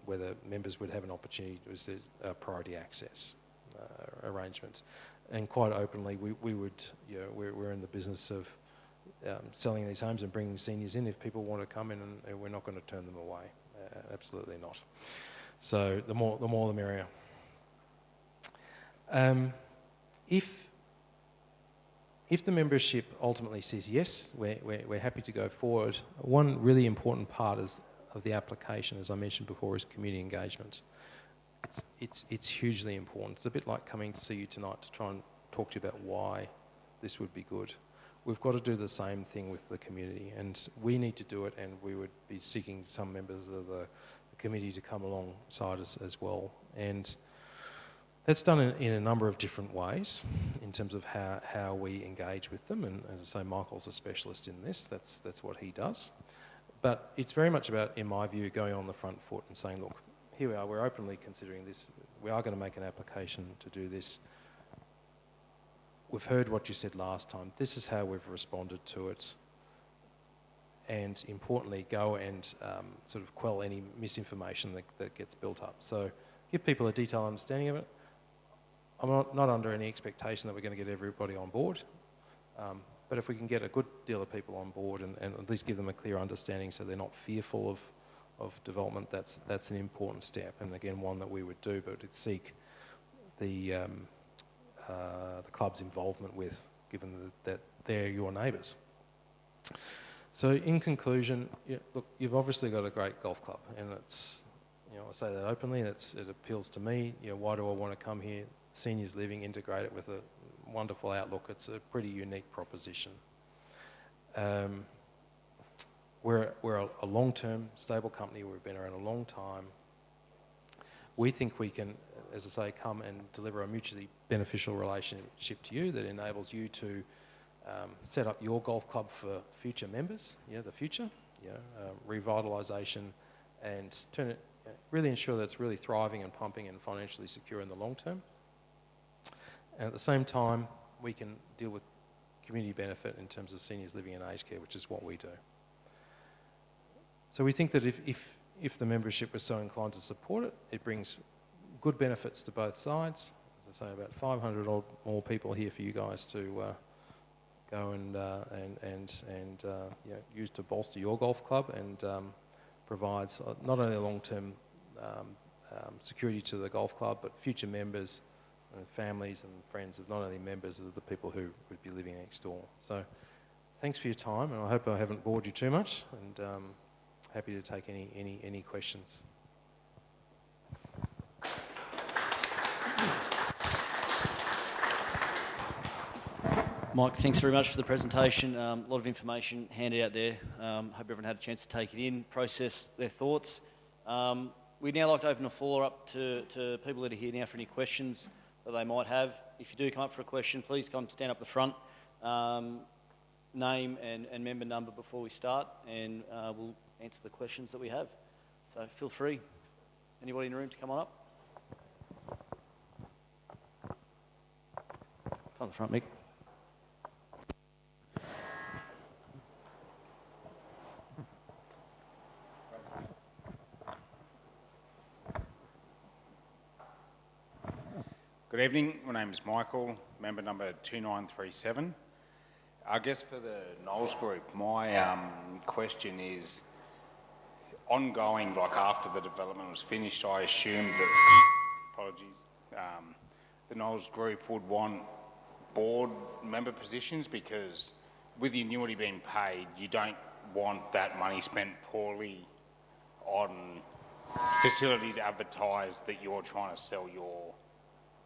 whether members would have an opportunity, was there priority access arrangements. And quite openly, we would, we're in the business of selling these homes and bringing seniors in. If people want to come in, and we're not going to turn them away, absolutely not. So the more the merrier. If the membership ultimately says yes, we're happy to go forward, one really important part of the application, as I mentioned before, is community engagement. It's hugely important. It's a bit like coming to see you tonight to try and talk to you about why this would be good. We've got to do the same thing with the community, and we need to do it, and we would be seeking some members of the committee to come alongside us as well. And that's done in a number of different ways in terms of how we engage with them. And as I say, Michael's a specialist in this. That's what he does. But it's very much about, in my view, going on the front foot and saying, look, here we are, we're openly considering this. We are going to make an application to do this. We've heard what you said last time. This is how we've responded to it. And importantly, go and sort of quell any misinformation that gets built up. So give people a detailed understanding of it. I'm not under any expectation that we're going to get everybody on board, but if we can get a good deal of people on board and at least give them a clear understanding so they're not fearful of development, that's an important step, and again, one that we would do, but to seek the club's involvement with, given that they're your neighbours. So in conclusion, look, you've obviously got a great golf club, and it's, I say that openly, it appeals to me. Why do I want to come here? Seniors living integrated with a wonderful outlook. It's a pretty unique proposition. We're a long-term, stable company. We've been around a long time. We think we can, as I say, come and deliver a mutually beneficial relationship to you that enables you to set up your golf club for future members, the future, revitalisation, and turn it, really ensure that it's really thriving and pumping and financially secure in the long term. And at the same time, we can deal with community benefit in terms of seniors living in aged care, which is what we do. So we think that if the membership was so inclined to support it, it brings good benefits to both sides. As I say, about 500 odd more people here for you guys to go and use to bolster your golf club, and provides not only a long-term security to the golf club, but future members and families and friends of not only members, of the people who would be living next door. So thanks for your time, and I hope I haven't bored you too much, and happy to take any questions. Mike, thanks very much for the presentation. A lot of information handed out there. Hope everyone had a chance to take it in, process their thoughts. We'd now like to open the floor up to people that are here now for any questions that they might have. If you do come up for a question, please come stand up the front, name and member number before we start, and we'll answer the questions that we have. So feel free. Anybody in the room to come on up? Come on the front, Mick. Good evening, my name is Michael, member number 2937. I guess for the Knowles Group, my question is, ongoing, like after the development was finished, I assumed that, the Knowles Group would want board member positions, because with the annuity being paid, you don't want that money spent poorly on facilities advertised that you're trying to sell your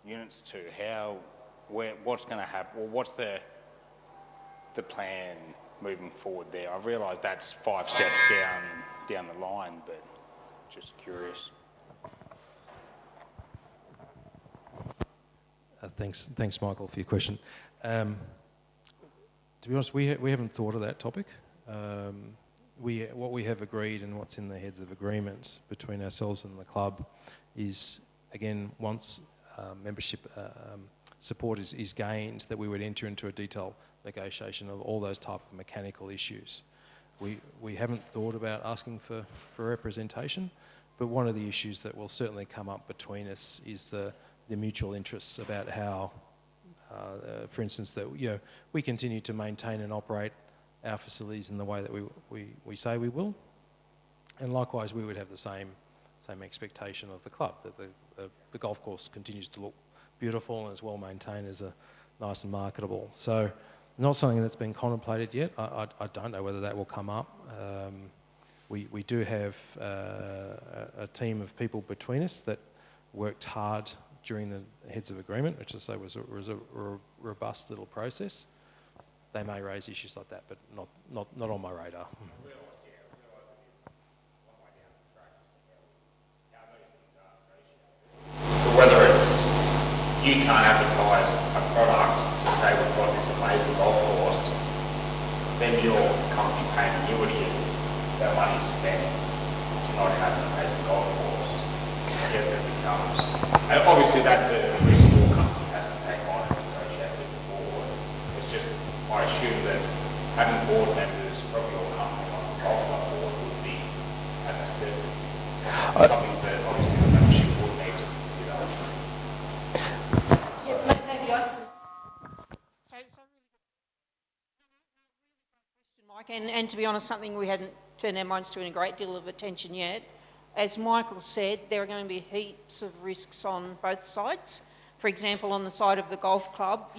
units to. What's going to happen, or what's the plan moving forward there? I realise that's 5 steps down the line, but just curious. Thanks, Michael, for your question. To be honest, we haven't thought of that topic. what we have agreed and what's in the heads of agreement between ourselves and the club is, again, once membership support is gained, that we would enter into a detailed negotiation of all those type of mechanical issues. We haven't thought about asking for representation, but one of the issues that will certainly come up between us is the mutual interests about how, for instance, that we continue to maintain and operate our facilities in the way that we say we will, and likewise we would have the same expectation of the club, that the golf course continues to look beautiful and is well maintained, as a nice and marketable. So, not something that's been contemplated yet. I don't know whether that will come up. We do have a team of people between us that worked hard during the heads of agreement, which I say was a robust little process. They may raise issues like that, but not on my radar. Whether it's you can't advertise a product to say we've got this amazing golf course, then your company paying annuity and that money spent to not have an amazing golf course. I guess it becomes, and obviously that's a risk your company has to take on and negotiate with the board. It's just, I assume that having board members from your company on the golf club board would be a necessity. Something that obviously the membership would need to consider. Maybe I can. So Mike, and to be honest, something we hadn't turned our minds to in a great deal of attention yet. As Michael said, there are going to be heaps of risks on both sides. For example, on the side of the golf club,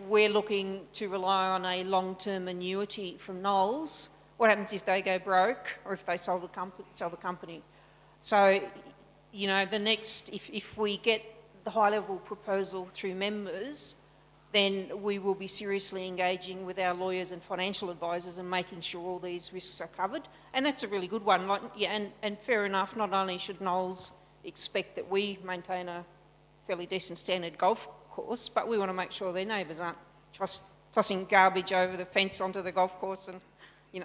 we're looking to rely on a long-term annuity from Knowles. What happens if they go broke or if they sell the company? So, if we get the high-level proposal through members, then we will be seriously engaging with our lawyers and financial advisors and making sure all these risks are covered. And that's a really good one. And fair enough, not only should Knowles expect that we maintain a fairly decent standard golf course, but we want to make sure their neighbours aren't tossing garbage over the fence onto the golf course and,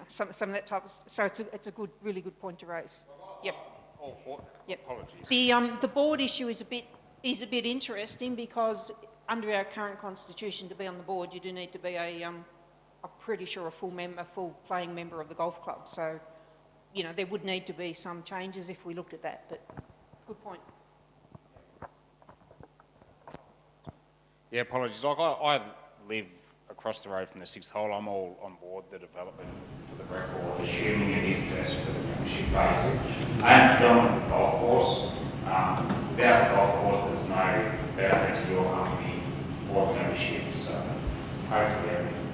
some of that type of stuff. So it's a really good point to raise. Yep. Yep. Apologies. The board issue is a bit interesting because under our current constitution, to be on the board, you do need to be I'm pretty sure a full playing member of the golf club. So, there would need to be some changes if we looked at that. But good point. Yeah, apologies. Like I live across the road from the sixth hole. I'm all on board the development for the record, assuming it is best for the membership base. And on the golf course, without the golf course, there's no benefit to your company or membership. So hopefully everything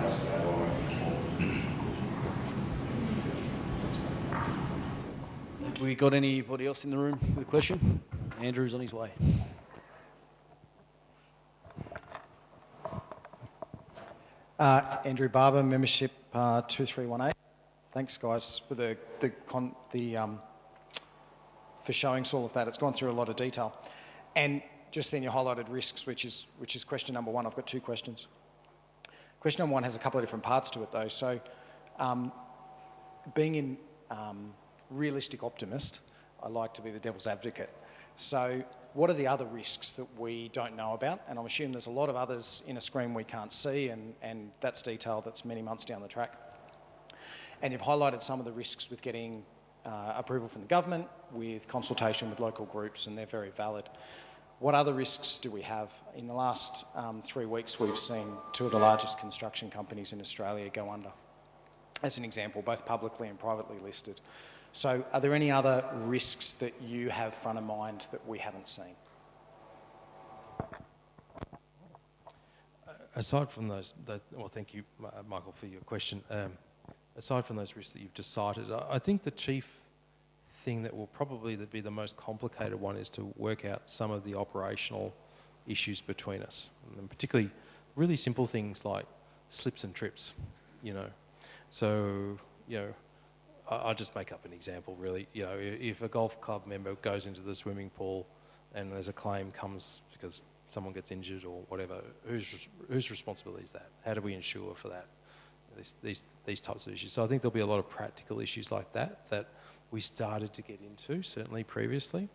goes well moving forward. We got anybody else in the room with a question? Andrew's on his way. Andrew Barber, membership 2318. Thanks, guys, for for showing us all of that. It's gone through a lot of detail, and just then you highlighted risks, which is question number one. I've got two questions. Question number one has a couple of different parts to it, though. So, being in realistic optimist, I like to be the devil's advocate. So, what are the other risks that we don't know about? And I'm assuming there's a lot of others in a screen we can't see, and that's detail that's many months down the track. And you've highlighted some of the risks with getting approval from the government, with consultation with local groups, and they're very valid. What other risks do we have? In the last 3 weeks, we've seen two of the largest construction companies in Australia go under, as an example, both publicly and privately listed. So are there any other risks that you have front of mind that we haven't seen? Aside from those, well, thank you, Michael, for your question. Aside from those risks that you've just cited, I think the chief thing that will probably be the most complicated one is to work out some of the operational issues between us, and particularly really simple things like slips and trips, So, I'll just make up an example, really. If a golf club member goes into the swimming pool and there's a claim comes because someone gets injured or whatever, whose responsibility is that? How do we ensure for that? these types of issues. So I think there'll be a lot of practical issues like that we started to get into, certainly previously.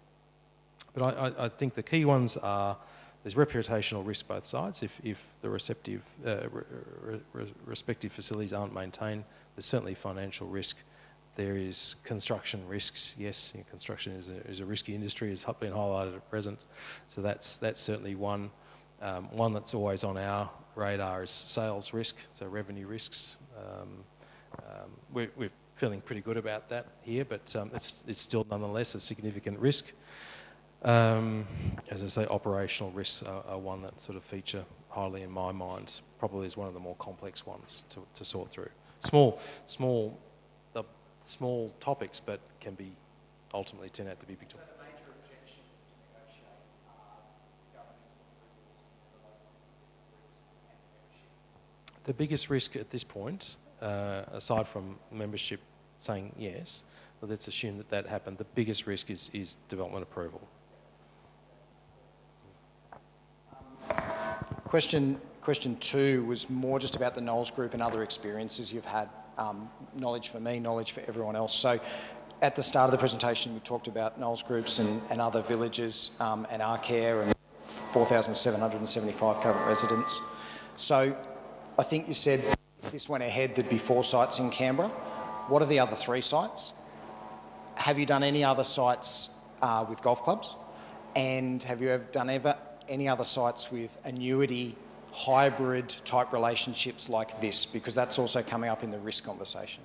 But I think the key ones are there's reputational risk both sides. If the respective facilities aren't maintained, there's certainly financial risk. There is construction risks. Yes, construction is a risky industry, as has been highlighted at present. So that's certainly one. One that's always on our radar is sales risk, so revenue risks. We're feeling pretty good about that here, but it's still nonetheless a significant risk. As I say, operational risks are one that sort of feature highly in my mind. Probably is one of the more complex ones to sort through. Small topics, but can be ultimately turn out to be big topics. So the major objection is to negotiate governmental approvals and the local groups and membership. The biggest risk at this point, aside from membership saying yes, but let's assume that happened, the biggest risk is development approval. Question 2 was more just about the Knowles Group and other experiences you've had, knowledge for me, knowledge for everyone else. So at the start of the presentation, we talked about Knowles Groups and other villages and Arcare and 4,775 current residents. So I think you said if this went ahead, there'd be 4 sites in Canberra. What are the other 3 sites? Have you done any other sites with golf clubs? And have you ever done any other sites with annuity hybrid type relationships like this? Because that's also coming up in the risk conversation.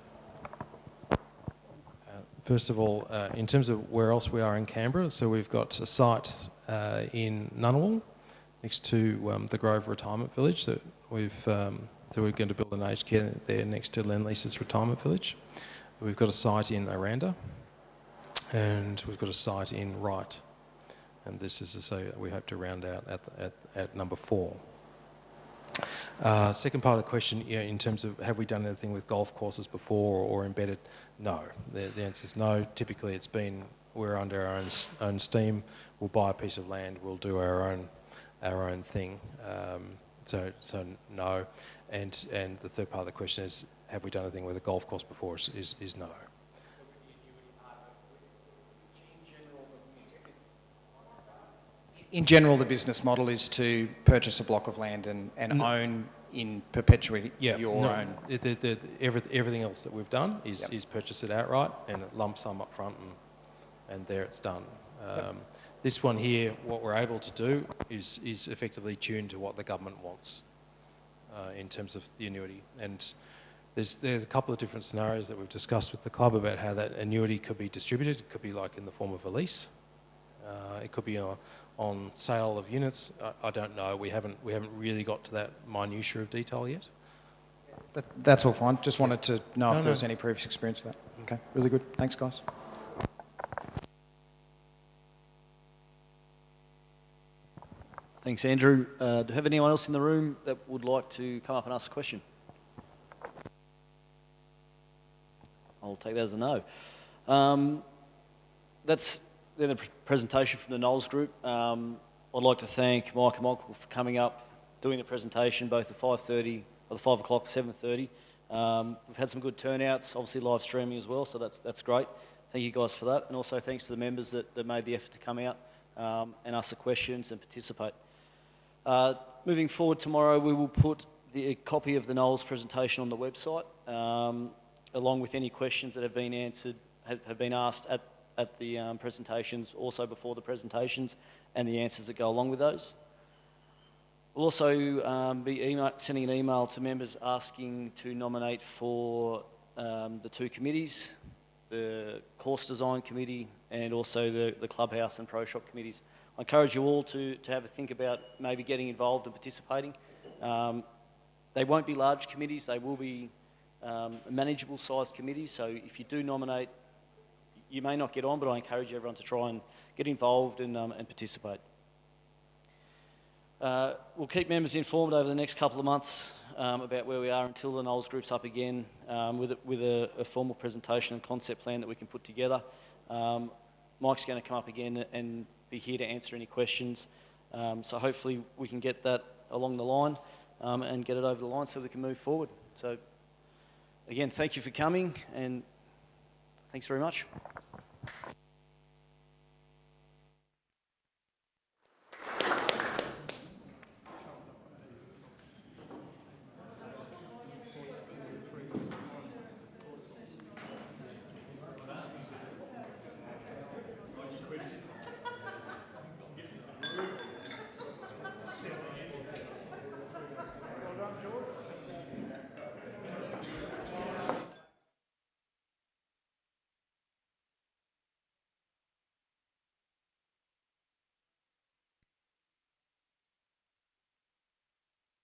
First of all, in terms of where else we are in Canberra, so we've got a site in Ngunnawal next to the Grove Retirement Village that we're going to build an aged care there next to Lendlease's Retirement Village. We've got a site in Aranda, and we've got a site in Wright. And this is to say we hope to round out at number 4. Second part of the question, in terms of have we done anything with golf courses before or embedded? No. The answer is no. Typically it's been we're under our own steam. We'll buy a piece of land. We'll do our own thing. So no. And the third part of the question is have we done anything with a golf course before? Is no. In general, the business model is to purchase a block of land and own in perpetuity your own. Everything else that we've done is purchase it outright and a lump sum up front and there it's done. This one here, what we're able to do is effectively tuned to what the government wants in terms of the annuity. And there's a couple of different scenarios that we've discussed with the club about how that annuity could be distributed. It could be like in the form of a lease. It could be on sale of units. I don't know. We haven't really got to that minutiae of detail yet. That's all fine. Just wanted to know if there was any previous experience with that. Okay, really good. Thanks, guys. Thanks, Andrew. Do you have anyone else in the room that would like to come up and ask a question? I'll take that as a no. That's then a presentation from the Knowles Group. I'd like to thank Mike and Michael for coming up, doing the presentation, both at 5:30 or the 5 o'clock to 7:30. We've had some good turnouts, obviously live streaming as well, so that's great. Thank you guys for that, and also thanks to the members that made the effort to come out and ask the questions and participate. Moving forward tomorrow, we will put a copy of the Knowles presentation on the website, along with any questions that have been answered, have been asked at the presentations, also before the presentations, and the answers that go along with those. We'll also be sending an email to members asking to nominate for the 2 committees, the course design committee and also the clubhouse and pro shop committees. I encourage you all to have a think about maybe getting involved and participating. They won't be large committees, they will be manageable sized committees, so if you do nominate, you may not get on, but I encourage everyone to try and get involved and participate. We'll keep members informed over the next couple of months about where we are until the Knowles Group's up again with a formal presentation and concept plan that we can put together. Mike's going to come up again and be here to answer any questions. So hopefully we can get that along the line and get it over the line so we can move forward. So again, thank you for coming, and thanks very much.